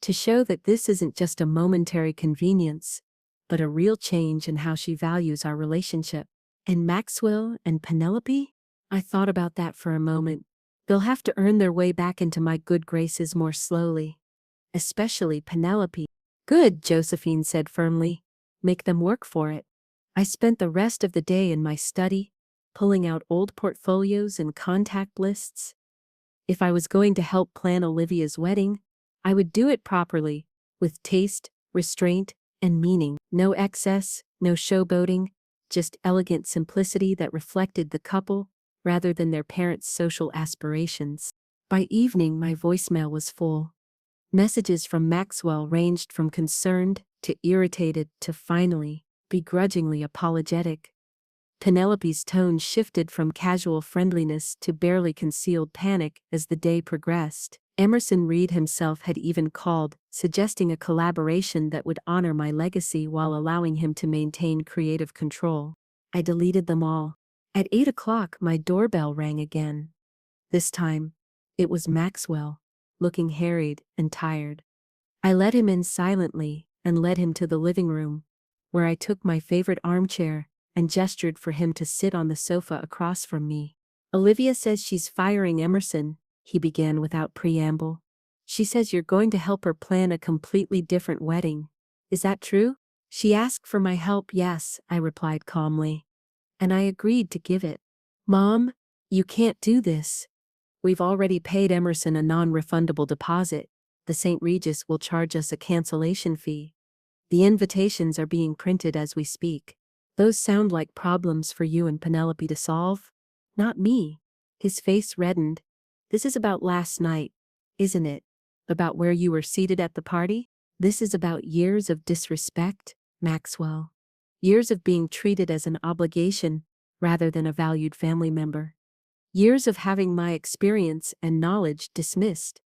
To show that this isn't just a momentary convenience, but a real change in how she values our relationship. And Maxwell and Penelope? I thought about that for a moment. They'll have to earn their way back into my good graces more slowly. Especially Penelope. Good, Josephine said firmly. Make them work for it. I spent the rest of the day in my study, pulling out old portfolios and contact lists. If I was going to help plan Olivia's wedding, I would do it properly, with taste, restraint, and meaning. No excess, no showboating, just elegant simplicity that reflected the couple, rather than their parents' social aspirations. By evening, my voicemail was full. Messages from Maxwell ranged from concerned to irritated to finally, begrudgingly apologetic. Penelope's tone shifted from casual friendliness to barely concealed panic as the day progressed. Emerson Reed himself had even called, suggesting a collaboration that would honor my legacy while allowing him to maintain creative control. I deleted them all. At 8 o'clock, my doorbell rang again. This time, it was Maxwell, looking harried and tired. I let him in silently and led him to the living room, where I took my favorite armchair and gestured for him to sit on the sofa across from me. Olivia says she's firing Emerson, he began without preamble. She says you're going to help her plan a completely different wedding. Is that true? She asked for my help. Yes, I replied calmly. And I agreed to give it. Mom, you can't do this. We've already paid Emerson a non-refundable deposit. The St. Regis will charge us a cancellation fee. The invitations are being printed as we speak. Those sound like problems for you and Penelope to solve? Not me. His face reddened. This is about last night, isn't it? About where you were seated at the party? This is about years of disrespect, Maxwell. Years of being treated as an obligation rather than a valued family member. Years of having my experience and knowledge dismissed.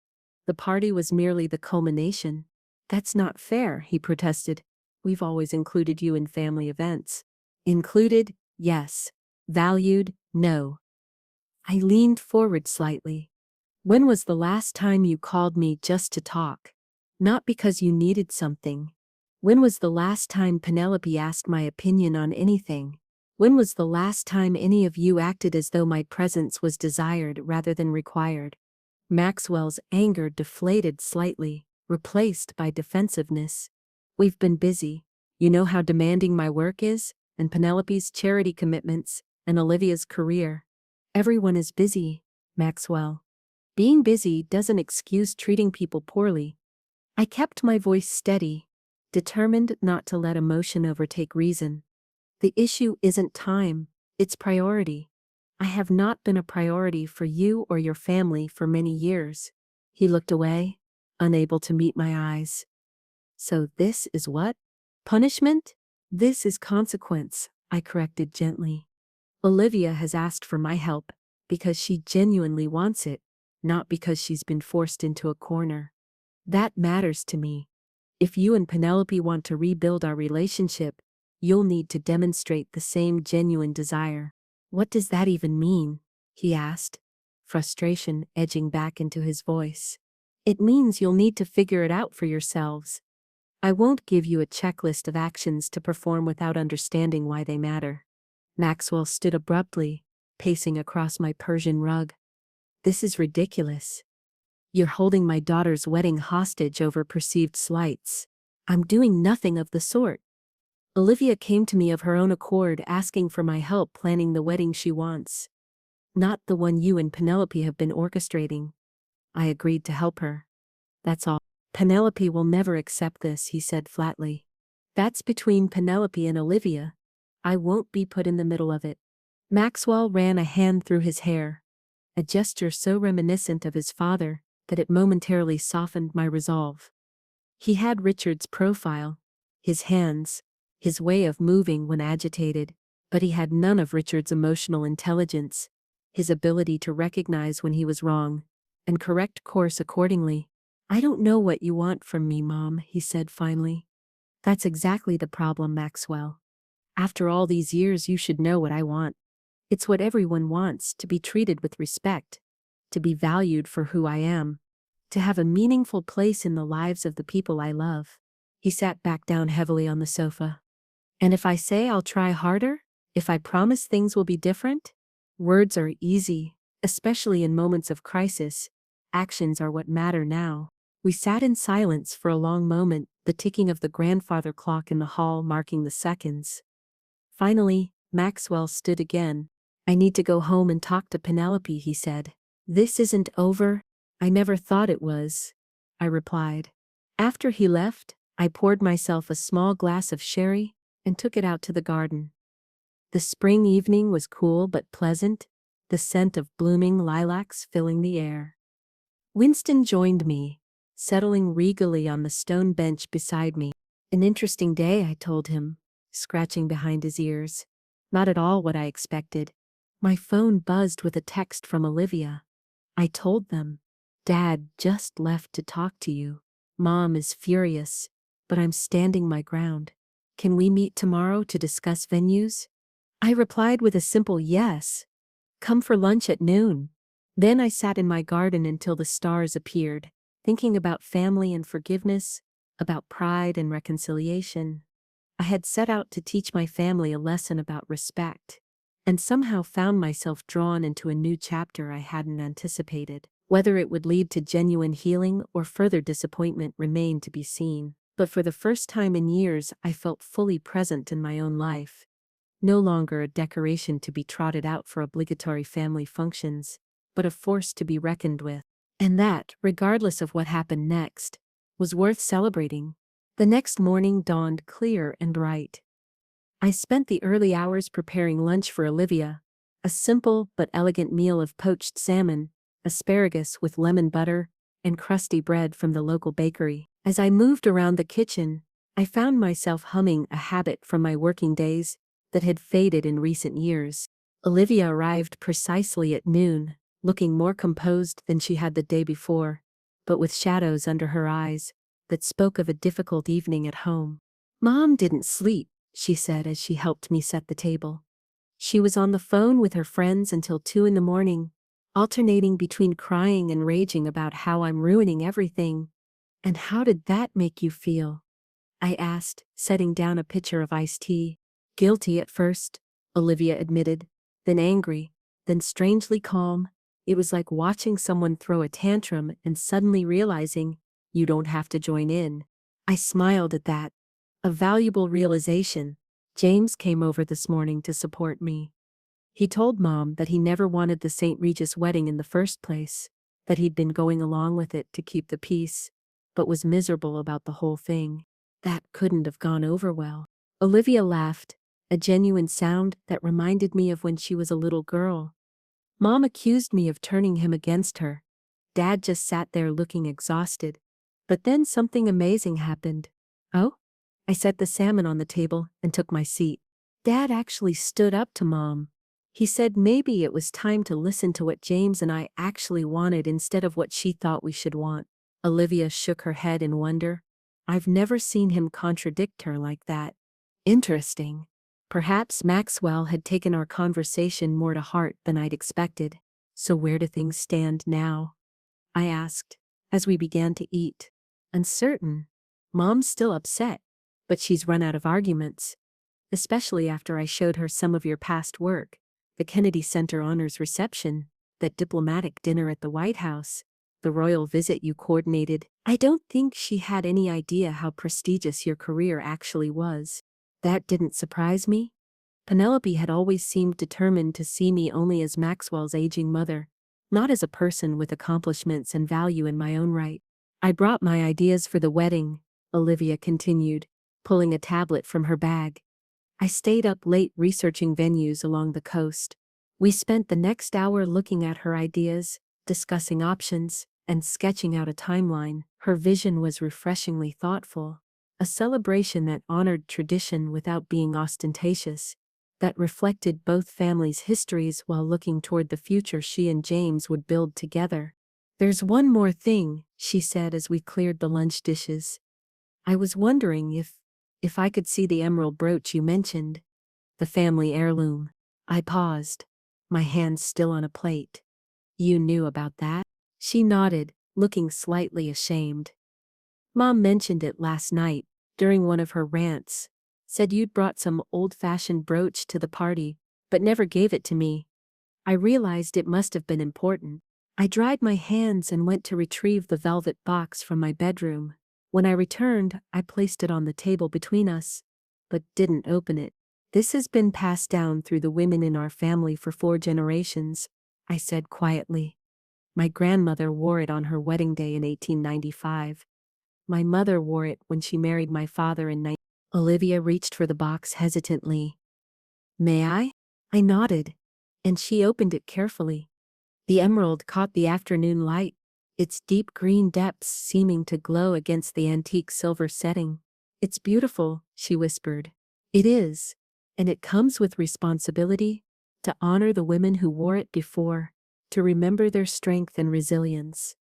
The party was merely the culmination. That's not fair, he protested. We've always included you in family events. Included, yes. Valued, no. I leaned forward slightly. When was the last time you called me just to talk? Not because you needed something. When was the last time Penelope asked my opinion on anything? When was the last time any of you acted as though my presence was desired rather than required? Maxwell's anger deflated slightly, replaced by defensiveness. We've been busy. You know how demanding my work is, and Penelope's charity commitments, and Olivia's career. Everyone is busy, Maxwell. Being busy doesn't excuse treating people poorly. I kept my voice steady, determined not to let emotion overtake reason. The issue isn't time, it's priority. I have not been a priority for you or your family for many years. He looked away, unable to meet my eyes. So this is what? Punishment? This is consequence, I corrected gently. Olivia has asked for my help because she genuinely wants it, not because she's been forced into a corner. That matters to me. If you and Penelope want to rebuild our relationship, you'll need to demonstrate the same genuine desire. What does that even mean? He asked, frustration edging back into his voice. It means you'll need to figure it out for yourselves. I won't give you a checklist of actions to perform without understanding why they matter. Maxwell stood abruptly, pacing across my Persian rug. This is ridiculous. You're holding my daughter's wedding hostage over perceived slights. I'm doing nothing of the sort. Olivia came to me of her own accord asking for my help planning the wedding she wants. Not the one you and Penelope have been orchestrating. I agreed to help her. That's all. Penelope will never accept this, he said flatly. That's between Penelope and Olivia. I won't be put in the middle of it. Maxwell ran a hand through his hair, a gesture so reminiscent of his father that it momentarily softened my resolve. He had Richard's profile, his hands, his way of moving when agitated, but he had none of Richard's emotional intelligence, his ability to recognize when he was wrong and correct course accordingly. "I don't know what you want from me, Mom," he said finally. "That's exactly the problem, Maxwell. After all these years, you should know what I want. It's what everyone wants: to be treated with respect, to be valued for who I am, to have a meaningful place in the lives of the people I love." He sat back down heavily on the sofa. "And if I say I'll try harder? If I promise things will be different?" Words are easy, especially in moments of crisis. Actions are what matter now. We sat in silence for a long moment, the ticking of the grandfather clock in the hall marking the seconds. Finally, Maxwell stood again. "I need to go home and talk to Penelope," he said. "This isn't over." "I never thought it was," I replied. After he left, I poured myself a small glass of sherry and took it out to the garden. The spring evening was cool but pleasant, the scent of blooming lilacs filling the air. Winston joined me, settling regally on the stone bench beside me. "An interesting day," I told him, scratching behind his ears. "Not at all what I expected." My phone buzzed with a text from Olivia. I told them, "Dad just left to talk to you. Mom is furious, but I'm standing my ground. Can we meet tomorrow to discuss venues?" I replied with a simple yes. "Come for lunch at noon." Then I sat in my garden until the stars appeared, thinking about family and forgiveness, about pride and reconciliation. I had set out to teach my family a lesson about respect, and somehow found myself drawn into a new chapter I hadn't anticipated. Whether it would lead to genuine healing or further disappointment remained to be seen. But for the first time in years, I felt fully present in my own life. No longer a decoration to be trotted out for obligatory family functions, but a force to be reckoned with. And that, regardless of what happened next, was worth celebrating. The next morning dawned clear and bright. I spent the early hours preparing lunch for Olivia, a simple but elegant meal of poached salmon, asparagus with lemon butter, and crusty bread from the local bakery. As I moved around the kitchen, I found myself humming a habit from my working days that had faded in recent years. Olivia arrived precisely at noon, looking more composed than she had the day before, but with shadows under her eyes that spoke of a difficult evening at home. "Mom didn't sleep," she said as she helped me set the table. "She was on the phone with her friends until 2 in the morning, alternating between crying and raging about how I'm ruining everything." "And how did that make you feel?" I asked, setting down a pitcher of iced tea. "Guilty at first," Olivia admitted, "then angry, then strangely calm. It was like watching someone throw a tantrum and suddenly realizing you don't have to join in." I smiled at that. A valuable realization. James came over this morning to support me. He told Mom that he never wanted the St. Regis wedding in the first place, that he'd been going along with it to keep the peace, but was miserable about the whole thing. That couldn't have gone over well. Olivia laughed, a genuine sound that reminded me of when she was a little girl. Mom accused me of turning him against her. Dad just sat there looking exhausted. But then something amazing happened. "Oh?" I set the salmon on the table and took my seat. Dad actually stood up to Mom. He said maybe it was time to listen to what James and I actually wanted instead of what she thought we should want. Olivia shook her head in wonder. I've never seen him contradict her like that. Interesting. Perhaps Maxwell had taken our conversation more to heart than I'd expected. "So where do things stand now?" I asked, as we began to eat. "Uncertain. Mom's still upset, but she's run out of arguments. Especially after I showed her some of your past work, the Kennedy Center Honors Reception, that diplomatic dinner at the White House, the royal visit you coordinated. I don't think she had any idea how prestigious your career actually was." That didn't surprise me. Penelope had always seemed determined to see me only as Maxwell's aging mother, not as a person with accomplishments and value in my own right. "I brought my ideas for the wedding," Olivia continued, pulling a tablet from her bag. "I stayed up late researching venues along the coast." We spent the next hour looking at her ideas, discussing options, and sketching out a timeline. Her vision was refreshingly thoughtful. A celebration that honored tradition without being ostentatious. that reflected both families' histories while looking toward the future she and James would build together. "There's one more thing," she said as we cleared the lunch dishes. "I was wondering if I could see the emerald brooch you mentioned, the family heirloom." I paused, my hands still on a plate. "You knew about that?" She nodded, looking slightly ashamed. "Mom mentioned it last night, during one of her rants. Said you'd brought some old-fashioned brooch to the party, but never gave it to me. I realized it must have been important." I dried my hands and went to retrieve the velvet box from my bedroom. When I returned, I placed it on the table between us, but didn't open it. "This has been passed down through the women in our family for 4 generations," I said quietly. "My grandmother wore it on her wedding day in 1895. My mother wore it when she married my father in 19... Olivia reached for the box hesitantly. "May I?" I nodded, and she opened it carefully. The emerald caught the afternoon light, its deep green depths seeming to glow against the antique silver setting. "It's beautiful," she whispered. "It is, and it comes with responsibility, to honor the women who wore it before, to remember their strength and resilience.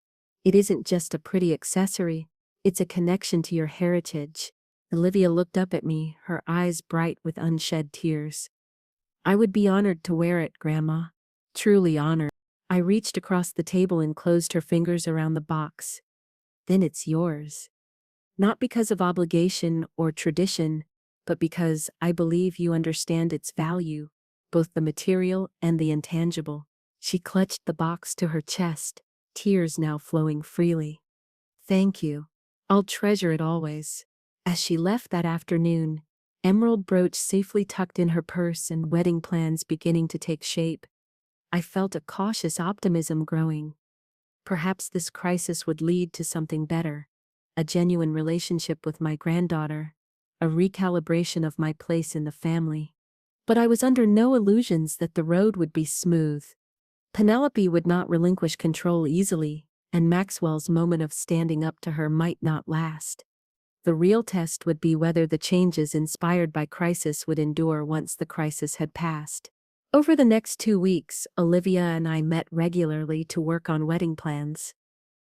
It isn't just a pretty accessory, it's a connection to your heritage." Olivia looked up at me, her eyes bright with unshed tears. "I would be honored to wear it, Grandma. Truly honored." I reached across the table and closed her fingers around the box. "Then it's yours. Not because of obligation or tradition, but because I believe you understand its value, both the material and the intangible." She clutched the box to her chest, tears now flowing freely. "Thank you. I'll treasure it always." As she left that afternoon, emerald brooch safely tucked in her purse and wedding plans beginning to take shape, I felt a cautious optimism growing. Perhaps this crisis would lead to something better, a genuine relationship with my granddaughter, a recalibration of my place in the family. But I was under no illusions that the road would be smooth. Penelope would not relinquish control easily, and Maxwell's moment of standing up to her might not last. The real test would be whether the changes inspired by crisis would endure once the crisis had passed. Over the next 2 weeks, Olivia and I met regularly to work on wedding plans.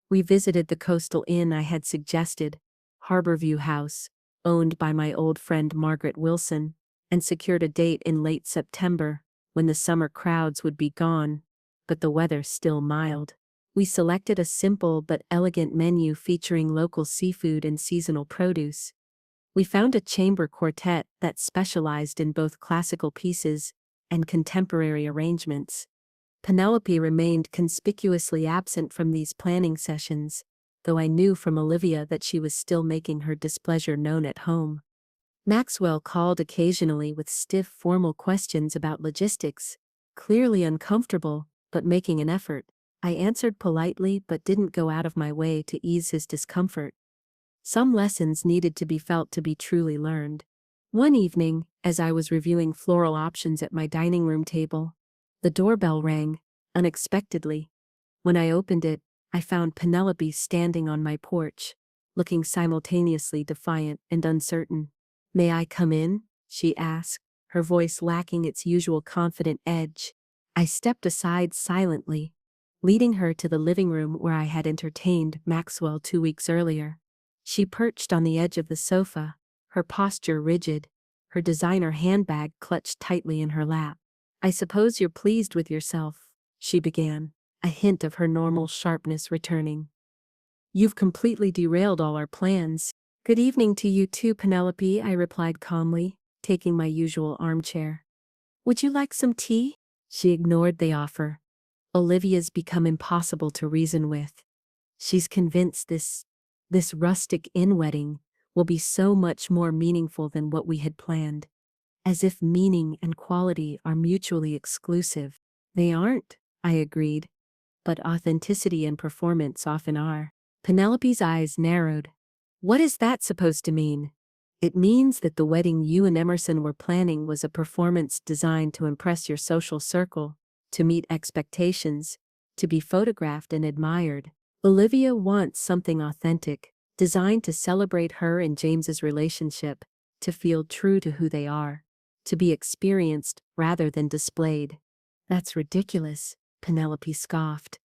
We visited the coastal inn I had suggested, Harborview House, owned by my old friend Margaret Wilson, and secured a date in late September, when the summer crowds would be gone, but the weather still mild. We selected a simple but elegant menu featuring local seafood and seasonal produce. We found a chamber quartet that specialized in both classical pieces and contemporary arrangements. Penelope remained conspicuously absent from these planning sessions, though I knew from Olivia that she was still making her displeasure known at home. Maxwell called occasionally with stiff formal questions about logistics, clearly uncomfortable, but making an effort. I answered politely but didn't go out of my way to ease his discomfort. Some lessons needed to be felt to be truly learned. One evening, as I was reviewing floral options at my dining room table, the doorbell rang, unexpectedly. When I opened it, I found Penelope standing on my porch, looking simultaneously defiant and uncertain. "May I come in?" she asked, her voice lacking its usual confident edge. I stepped aside silently, leading her to the living room where I had entertained Maxwell 2 weeks earlier. She perched on the edge of the sofa, her posture rigid, her designer handbag clutched tightly in her lap. "I suppose you're pleased with yourself," she began, a hint of her normal sharpness returning. "You've completely derailed all our plans." "Good evening to you too, Penelope," I replied calmly, taking my usual armchair. "Would you like some tea?" She ignored the offer. Olivia's become impossible to reason with. She's convinced this rustic inn wedding will be so much more meaningful than what we had planned. As if meaning and quality are mutually exclusive. They aren't, I agreed. But authenticity and performance often are. Penelope's eyes narrowed. "What is that supposed to mean?" "It means that the wedding you and Emerson were planning was a performance designed to impress your social circle, to meet expectations, to be photographed and admired. Olivia wants something authentic, designed to celebrate her and James's relationship, to feel true to who they are." to be experienced rather than displayed. That's ridiculous, Penelope scoffed.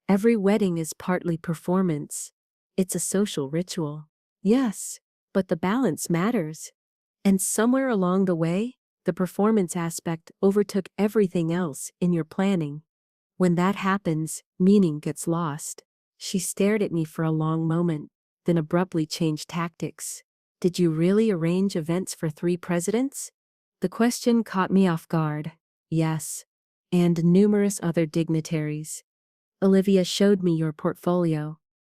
Every wedding is partly performance. It's a social ritual. Yes, but the balance matters. And somewhere along the way, the performance aspect overtook everything else in your planning. When that happens, meaning gets lost. She stared at me for a long moment, then abruptly changed tactics. Did you really arrange events for 3 presidents? The question caught me off guard. Yes. And numerous other dignitaries. Olivia showed me your portfolio.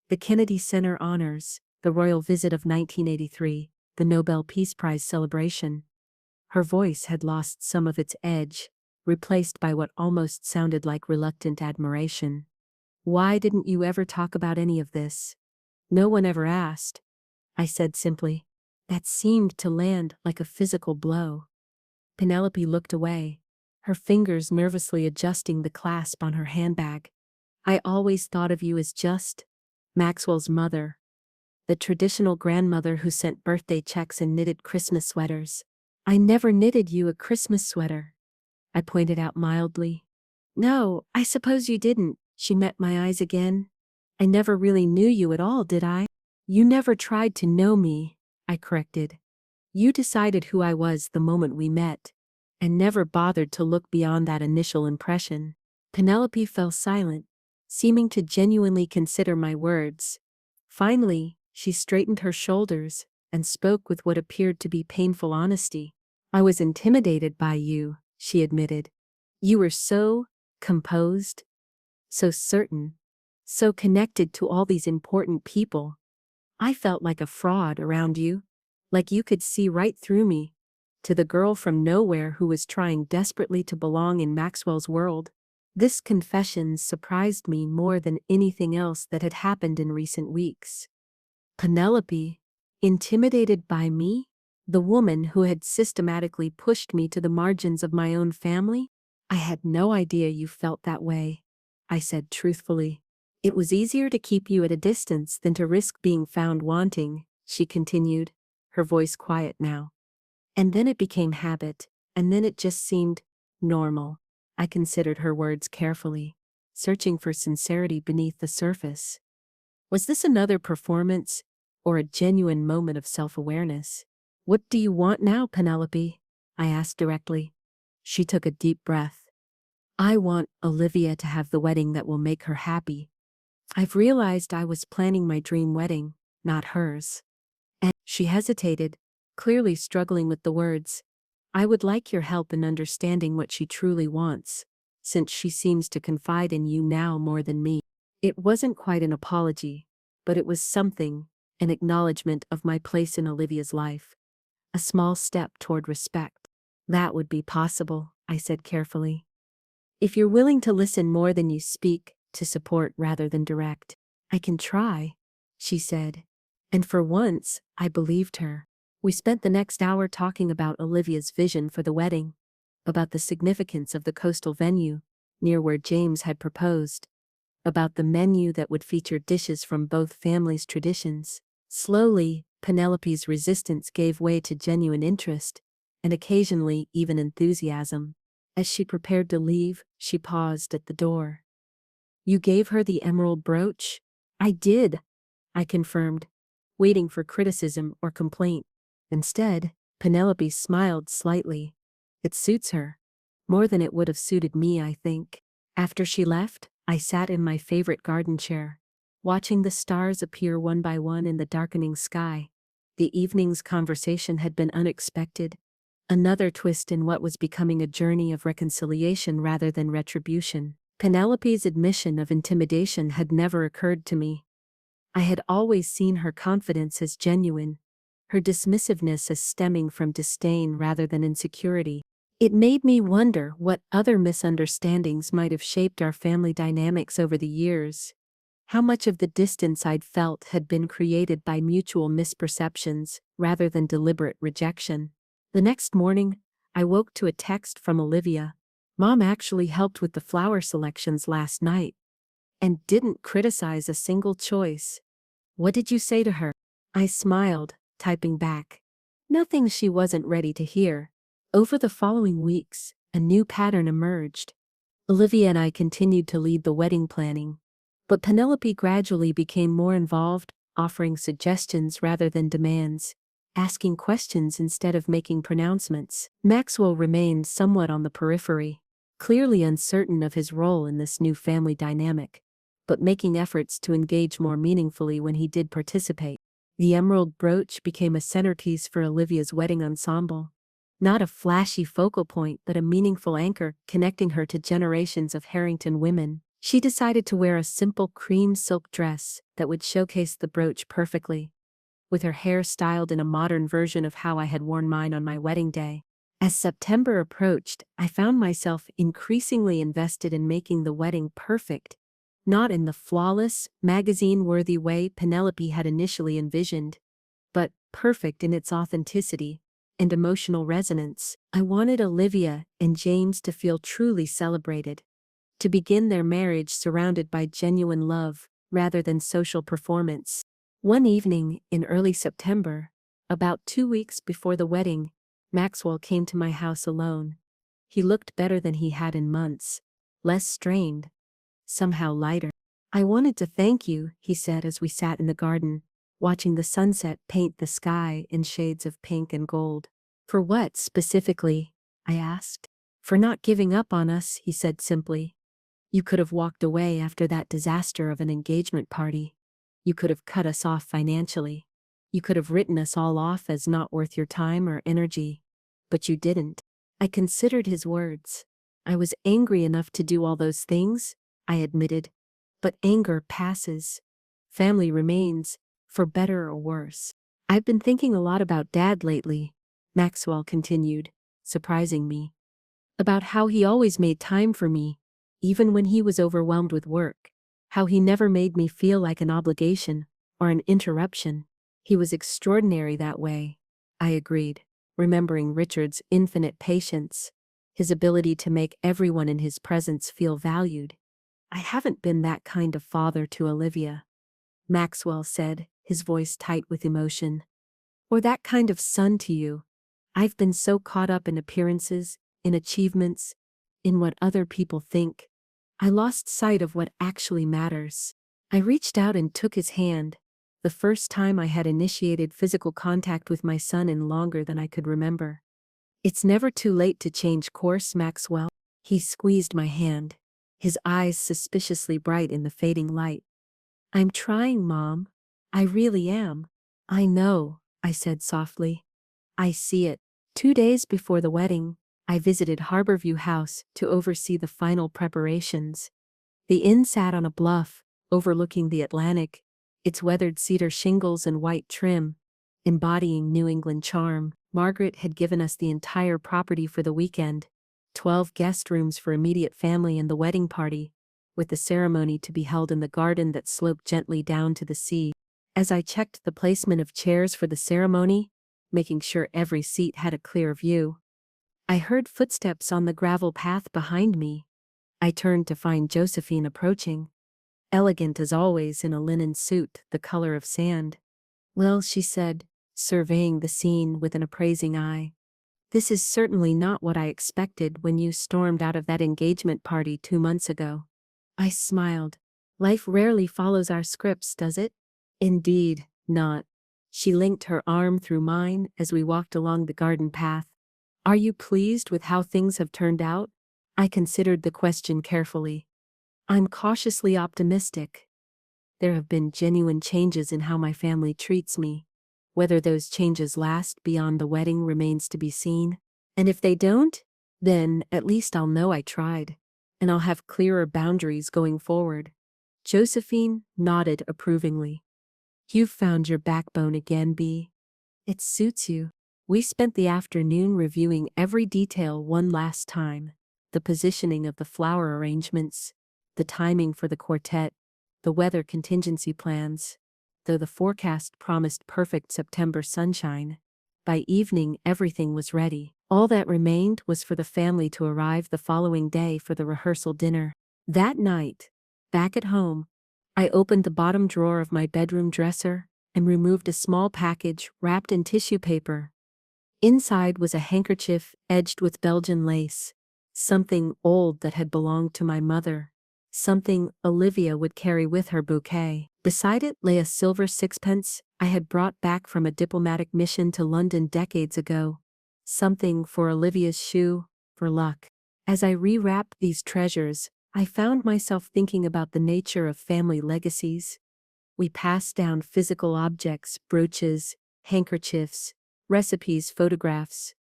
The Kennedy Center honors, the royal visit of 1983, the Nobel Peace Prize celebration. Her voice had lost some of its edge, replaced by what almost sounded like reluctant admiration. Why didn't you ever talk about any of this? No one ever asked, I said simply. That seemed to land like a physical blow. Penelope looked away, her fingers nervously adjusting the clasp on her handbag. I always thought of you as just Maxwell's mother, the traditional grandmother who sent birthday checks and knitted Christmas sweaters. I never knitted you a Christmas sweater, I pointed out mildly. No, I suppose you didn't, she met my eyes again. I never really knew you at all, did I? You never tried to know me, I corrected. You decided who I was the moment we met, and never bothered to look beyond that initial impression. Penelope fell silent, seeming to genuinely consider my words. Finally, she straightened her shoulders and spoke with what appeared to be painful honesty. I was intimidated by you, she admitted. You were so composed, so certain, so connected to all these important people. I felt like a fraud around you, like you could see right through me. To the girl from nowhere who was trying desperately to belong in Maxwell's world, this confession surprised me more than anything else that had happened in recent weeks. Penelope, intimidated by me, the woman who had systematically pushed me to the margins of my own family? I had no idea you felt that way, I said truthfully. It was easier to keep you at a distance than to risk being found wanting, she continued, her voice quiet now. And then it became habit, and then it just seemed normal. I considered her words carefully, searching for sincerity beneath the surface. Was this another performance, or a genuine moment of self-awareness? What do you want now, Penelope? I asked directly. She took a deep breath. I want Olivia to have the wedding that will make her happy. I've realized I was planning my dream wedding, not hers. And she hesitated, clearly struggling with the words. I would like your help in understanding what she truly wants, since she seems to confide in you now more than me. It wasn't quite an apology, but it was something, an acknowledgement of my place in Olivia's life. A small step toward respect. That would be possible, I said carefully. If you're willing to listen more than you speak, to support rather than direct, I can try, she said. And for once, I believed her. We spent the next hour talking about Olivia's vision for the wedding, about the significance of the coastal venue, near where James had proposed, about the menu that would feature dishes from both families' traditions. Slowly, Penelope's resistance gave way to genuine interest, and occasionally even enthusiasm. As she prepared to leave, she paused at the door. You gave her the emerald brooch? I did, I confirmed, waiting for criticism or complaint. Instead, Penelope smiled slightly. It suits her. More than it would have suited me, I think. After she left, I sat in my favorite garden chair, watching the stars appear one by one in the darkening sky. The evening's conversation had been unexpected, another twist in what was becoming a journey of reconciliation rather than retribution. Penelope's admission of intimidation had never occurred to me. I had always seen her confidence as genuine, her dismissiveness as stemming from disdain rather than insecurity. It made me wonder what other misunderstandings might have shaped our family dynamics over the years. How much of the distance I'd felt had been created by mutual misperceptions rather than deliberate rejection. The next morning, I woke to a text from Olivia. Mom actually helped with the flower selections last night and didn't criticize a single choice. What did you say to her? I smiled, typing back. Nothing she wasn't ready to hear, Over the following weeks, a new pattern emerged. Olivia and I continued to lead the wedding planning, but Penelope gradually became more involved, offering suggestions rather than demands, asking questions instead of making pronouncements. Maxwell remained somewhat on the periphery, clearly uncertain of his role in this new family dynamic, but making efforts to engage more meaningfully when he did participate. The emerald brooch became a centerpiece for Olivia's wedding ensemble. Not a flashy focal point, but a meaningful anchor connecting her to generations of Harrington women. She decided to wear a simple cream silk dress that would showcase the brooch perfectly, with her hair styled in a modern version of how I had worn mine on my wedding day. As September approached, I found myself increasingly invested in making the wedding perfect, not in the flawless, magazine-worthy way Penelope had initially envisioned, but perfect in its authenticity and emotional resonance. I wanted Olivia and James to feel truly celebrated, to begin their marriage surrounded by genuine love rather than social performance. One evening in early September, about 2 weeks before the wedding, Maxwell came to my house alone. He looked better than he had in months, less strained, somehow lighter. "I wanted to thank you," he said as we sat in the garden, watching the sunset paint the sky in shades of pink and gold. "For what, specifically?" I asked. "For not giving up on us," he said simply. "You could have walked away after that disaster of an engagement party. You could have cut us off financially. You could have written us all off as not worth your time or energy. But you didn't." I considered his words. I was angry enough to do all those things, I admitted. But anger passes. Family remains, for better or worse. "I've been thinking a lot about Dad lately," Maxwell continued, surprising me. "About how he always made time for me, even when he was overwhelmed with work. How he never made me feel like an obligation or an interruption. He was extraordinary that way," I agreed, remembering Richard's infinite patience, his ability to make everyone in his presence feel valued. "I haven't been that kind of father to Olivia," Maxwell said, his voice tight with emotion. "Or that kind of son to you. I've been so caught up in appearances, in achievements, in what other people think. I lost sight of what actually matters." I reached out and took his hand, the first time I had initiated physical contact with my son in longer than I could remember. "It's never too late to change course, Maxwell." He squeezed my hand, his eyes suspiciously bright in the fading light. "I'm trying, Mom. I really am." "I know," I said softly. "I see it." 2 days before the wedding, I visited Harborview House to oversee the final preparations. The inn sat on a bluff, overlooking the Atlantic, its weathered cedar shingles and white trim, embodying New England charm. Margaret had given us the entire property for the weekend, 12 guest rooms for immediate family and the wedding party, with the ceremony to be held in the garden that sloped gently down to the sea. As I checked the placement of chairs for the ceremony, making sure every seat had a clear view, I heard footsteps on the gravel path behind me. I turned to find Josephine approaching, elegant as always in a linen suit the color of sand. "Well," she said, surveying the scene with an appraising eye, "this is certainly not what I expected when you stormed out of that engagement party 2 months ago." I smiled. "Life rarely follows our scripts, does it?" "Indeed, not." She linked her arm through mine as we walked along the garden path. "Are you pleased with how things have turned out?" I considered the question carefully. "I'm cautiously optimistic. There have been genuine changes in how my family treats me. Whether those changes last beyond the wedding remains to be seen. And if they don't, then at least I'll know I tried, and I'll have clearer boundaries going forward." Josephine nodded approvingly. "You've found your backbone again, Bee. It suits you." We spent the afternoon reviewing every detail one last time: the positioning of the flower arrangements, the timing for the quartet, the weather contingency plans. Though the forecast promised perfect September sunshine, by evening everything was ready. All that remained was for the family to arrive the following day for the rehearsal dinner. That night, back at home, I opened the bottom drawer of my bedroom dresser and removed a small package wrapped in tissue paper. Inside was a handkerchief edged with Belgian lace, something old that had belonged to my mother, something Olivia would carry with her bouquet. Beside it lay a silver sixpence I had brought back from a diplomatic mission to London decades ago, something for Olivia's shoe, for luck. As I rewrapped these treasures, I found myself thinking about the nature of family legacies. We pass down physical objects, brooches, handkerchiefs, recipes, photographs,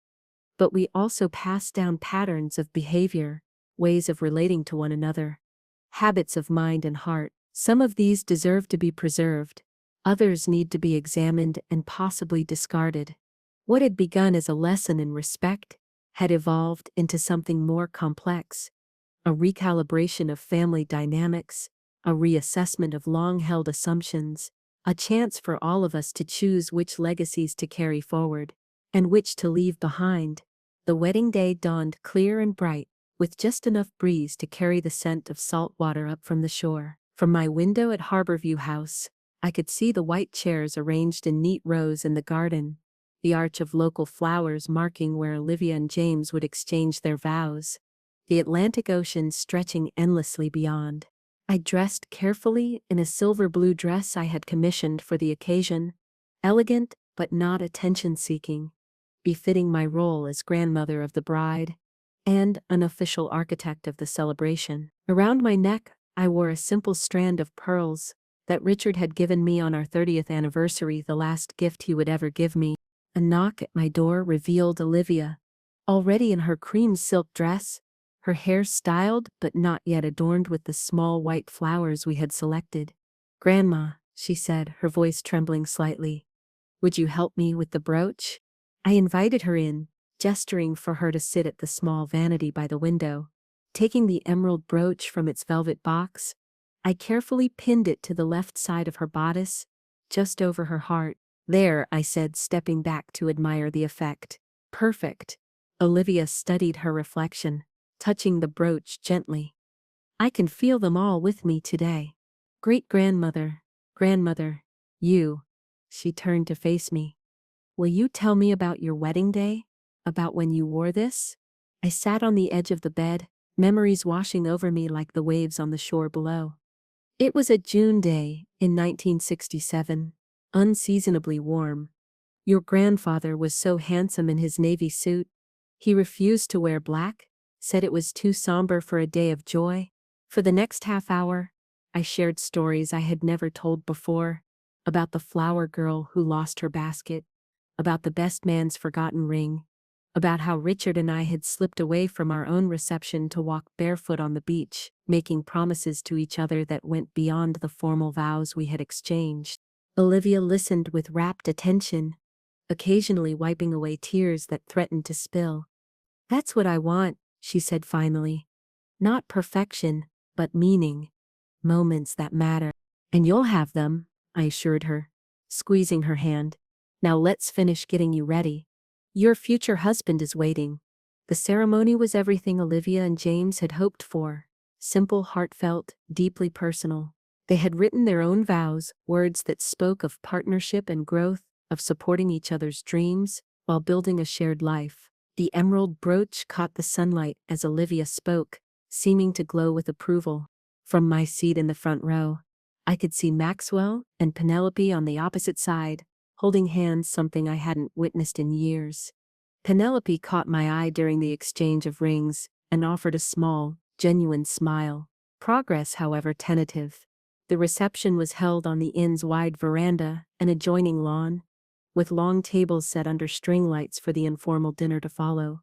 but we also pass down patterns of behavior, ways of relating to one another, habits of mind and heart. Some of these deserve to be preserved, others need to be examined and possibly discarded. What had begun as a lesson in respect had evolved into something more complex, a recalibration of family dynamics, a reassessment of long-held assumptions, a chance for all of us to choose which legacies to carry forward and which to leave behind. The wedding day dawned clear and bright, with just enough breeze to carry the scent of salt water up from the shore. From my window at Harborview House, I could see the white chairs arranged in neat rows in the garden, the arch of local flowers marking where Olivia and James would exchange their vows, the Atlantic Ocean stretching endlessly beyond. I dressed carefully in a silver blue dress I had commissioned for the occasion, elegant but not attention-seeking, befitting my role as grandmother of the bride and unofficial architect of the celebration. Around my neck, I wore a simple strand of pearls that Richard had given me on our 30th anniversary, the last gift he would ever give me. A knock at my door revealed Olivia, already in her cream silk dress, her hair styled but not yet adorned with the small white flowers we had selected. "Grandma," she said, her voice trembling slightly, "would you help me with the brooch?" I invited her in, gesturing for her to sit at the small vanity by the window. Taking the emerald brooch from its velvet box, I carefully pinned it to the left side of her bodice, just over her heart. "There," I said, stepping back to admire the effect. "Perfect." Olivia studied her reflection, touching the brooch gently. "I can feel them all with me today. Great-grandmother, grandmother, you." She turned to face me. "Will you tell me about your wedding day? About when you wore this?" I sat on the edge of the bed, memories washing over me like the waves on the shore below. It was a June day in 1967, unseasonably warm. Your grandfather was so handsome in his navy suit. He refused to wear black, said it was too somber for a day of joy. For the next half hour, I shared stories I had never told before, about the flower girl who lost her basket, about the best man's forgotten ring, about how Richard and I had slipped away from our own reception to walk barefoot on the beach, making promises to each other that went beyond the formal vows we had exchanged. Olivia listened with rapt attention, occasionally wiping away tears that threatened to spill. "That's what I want," she said finally. "Not perfection, but meaning. Moments that matter. And you'll have them," I assured her, squeezing her hand. "Now let's finish getting you ready. Your future husband is waiting." The ceremony was everything Olivia and James had hoped for. Simple, heartfelt, deeply personal. They had written their own vows, words that spoke of partnership and growth, of supporting each other's dreams, while building a shared life. The emerald brooch caught the sunlight as Olivia spoke, seeming to glow with approval. From my seat in the front row, I could see Maxwell and Penelope on the opposite side, holding hands, something I hadn't witnessed in years. Penelope caught my eye during the exchange of rings and offered a small, genuine smile. Progress, however, tentative. The reception was held on the inn's wide veranda and adjoining lawn, with long tables set under string lights for the informal dinner to follow.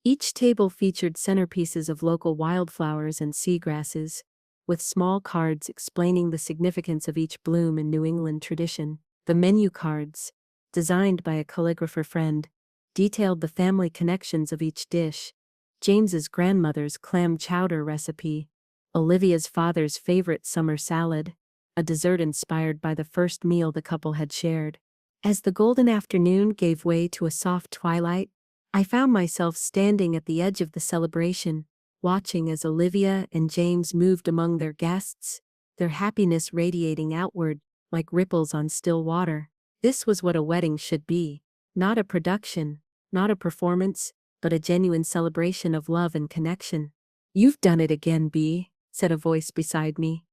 Each table featured centerpieces of local wildflowers and seagrasses, with small cards explaining the significance of each bloom in New England tradition. The menu cards, designed by a calligrapher friend, detailed the family connections of each dish: James's grandmother's clam chowder recipe, Olivia's father's favorite summer salad, a dessert inspired by the first meal the couple had shared. As the golden afternoon gave way to a soft twilight, I found myself standing at the edge of the celebration, watching as Olivia and James moved among their guests, their happiness radiating outward like ripples on still water. This was what a wedding should be, not a production, not a performance, but a genuine celebration of love and connection. "You've done it again, Bee," said a voice beside me.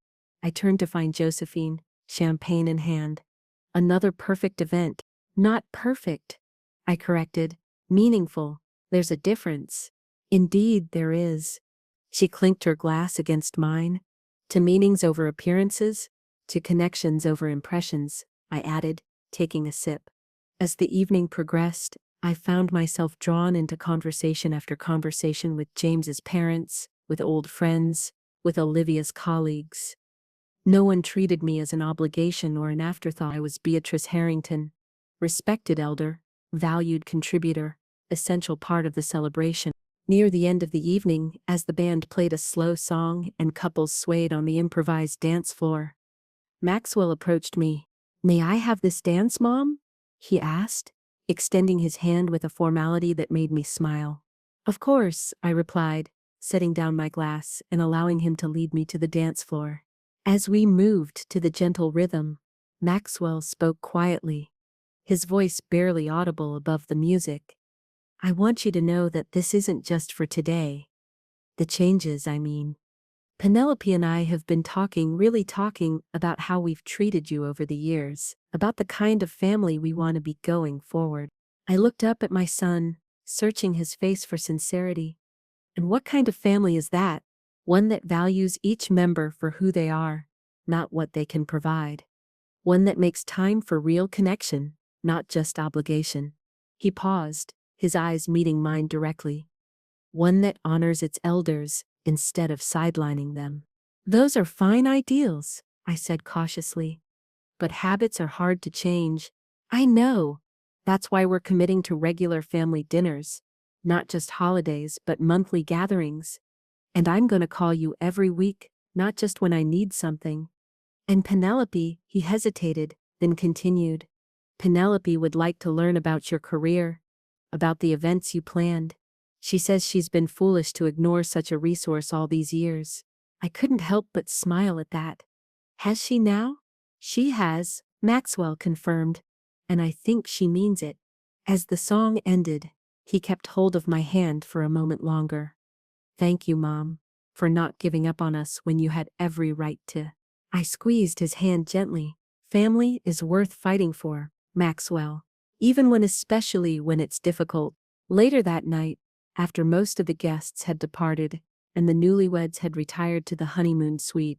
I turned to find Josephine, champagne in hand. "Another perfect event." "Not perfect," I corrected. "Meaningful. There's a difference." "Indeed, there is." She clinked her glass against mine. "To meanings over appearances, to connections over impressions," I added, taking a sip. As the evening progressed, I found myself drawn into conversation after conversation with James's parents, with old friends, with Olivia's colleagues. No one treated me as an obligation or an afterthought. I was Beatrice Harrington, respected elder, valued contributor, essential part of the celebration. Near the end of the evening, as the band played a slow song and couples swayed on the improvised dance floor, Maxwell approached me. "May I have this dance, Mom?" he asked, extending his hand with a formality that made me smile. "Of course," I replied, setting down my glass and allowing him to lead me to the dance floor. As we moved to the gentle rhythm, Maxwell spoke quietly, his voice barely audible above the music. "I want you to know that this isn't just for today. The changes, I mean. Penelope and I have been really talking about how we've treated you over the years, about the kind of family we want to be going forward." I looked up at my son, searching his face for sincerity. "And what kind of family is that? One that values each member for who they are, not what they can provide. One that makes time for real connection, not just obligation." He paused, his eyes meeting mine directly. "One that honors its elders instead of sidelining them." "Those are fine ideals," I said cautiously. "But habits are hard to change." "I know. That's why we're committing to regular family dinners, not just holidays but monthly gatherings. And I'm going to call you every week, not just when I need something." "And Penelope," he hesitated, then continued. "Penelope would like to learn about your career, about the events you planned. She says she's been foolish to ignore such a resource all these years." I couldn't help but smile at that. "Has she now?" "She has," Maxwell confirmed. "And I think she means it." As the song ended, he kept hold of my hand for a moment longer. "Thank you, Mom, for not giving up on us when you had every right to." I squeezed his hand gently. "Family is worth fighting for, Maxwell. Especially when it's difficult." Later that night, after most of the guests had departed, and the newlyweds had retired to the honeymoon suite,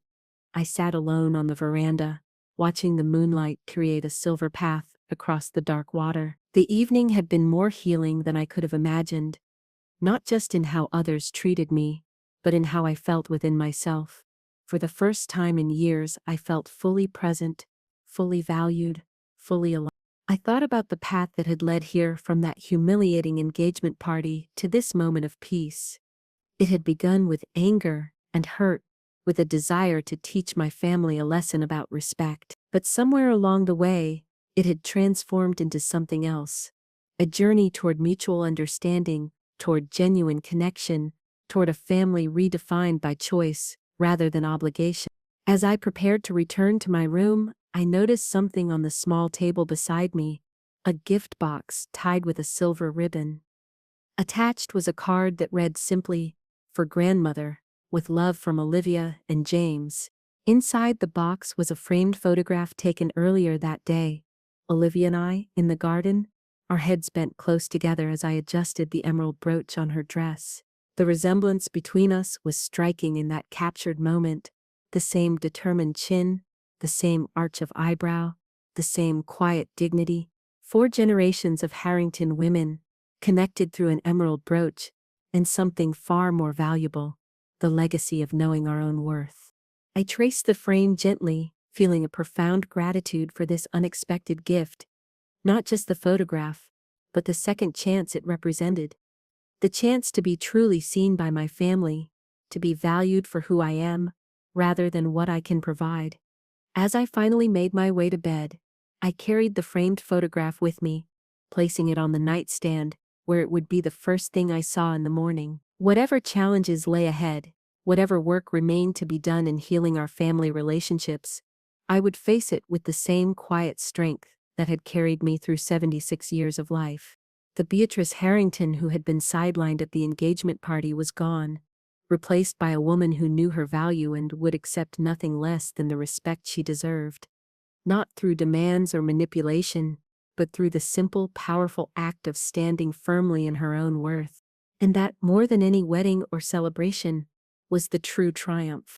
I sat alone on the veranda, watching the moonlight create a silver path across the dark water. The evening had been more healing than I could have imagined, not just in how others treated me, but in how I felt within myself. For the first time in years, I felt fully present, fully valued, fully alive. I thought about the path that had led here from that humiliating engagement party to this moment of peace. It had begun with anger and hurt, with a desire to teach my family a lesson about respect. But somewhere along the way, it had transformed into something else. A journey toward mutual understanding, toward genuine connection, toward a family redefined by choice rather than obligation. As I prepared to return to my room, I noticed something on the small table beside me, a gift box tied with a silver ribbon. Attached was a card that read simply, "For Grandmother, with love from Olivia and James." Inside the box was a framed photograph taken earlier that day. Olivia and I, in the garden, our heads bent close together as I adjusted the emerald brooch on her dress. The resemblance between us was striking in that captured moment. The same determined chin, the same arch of eyebrow, the same quiet dignity. 4 generations of Harrington women, connected through an emerald brooch, and something far more valuable, the legacy of knowing our own worth. I traced the frame gently, feeling a profound gratitude for this unexpected gift, not just the photograph, but the second chance it represented. The chance to be truly seen by my family, to be valued for who I am, rather than what I can provide. As I finally made my way to bed, I carried the framed photograph with me, placing it on the nightstand, where it would be the first thing I saw in the morning. Whatever challenges lay ahead, whatever work remained to be done in healing our family relationships, I would face it with the same quiet strength that had carried me through 76 years of life. The Beatrice Harrington who had been sidelined at the engagement party was gone, replaced by a woman who knew her value and would accept nothing less than the respect she deserved. Not through demands or manipulation, but through the simple, powerful act of standing firmly in her own worth. And that, more than any wedding or celebration, was the true triumph.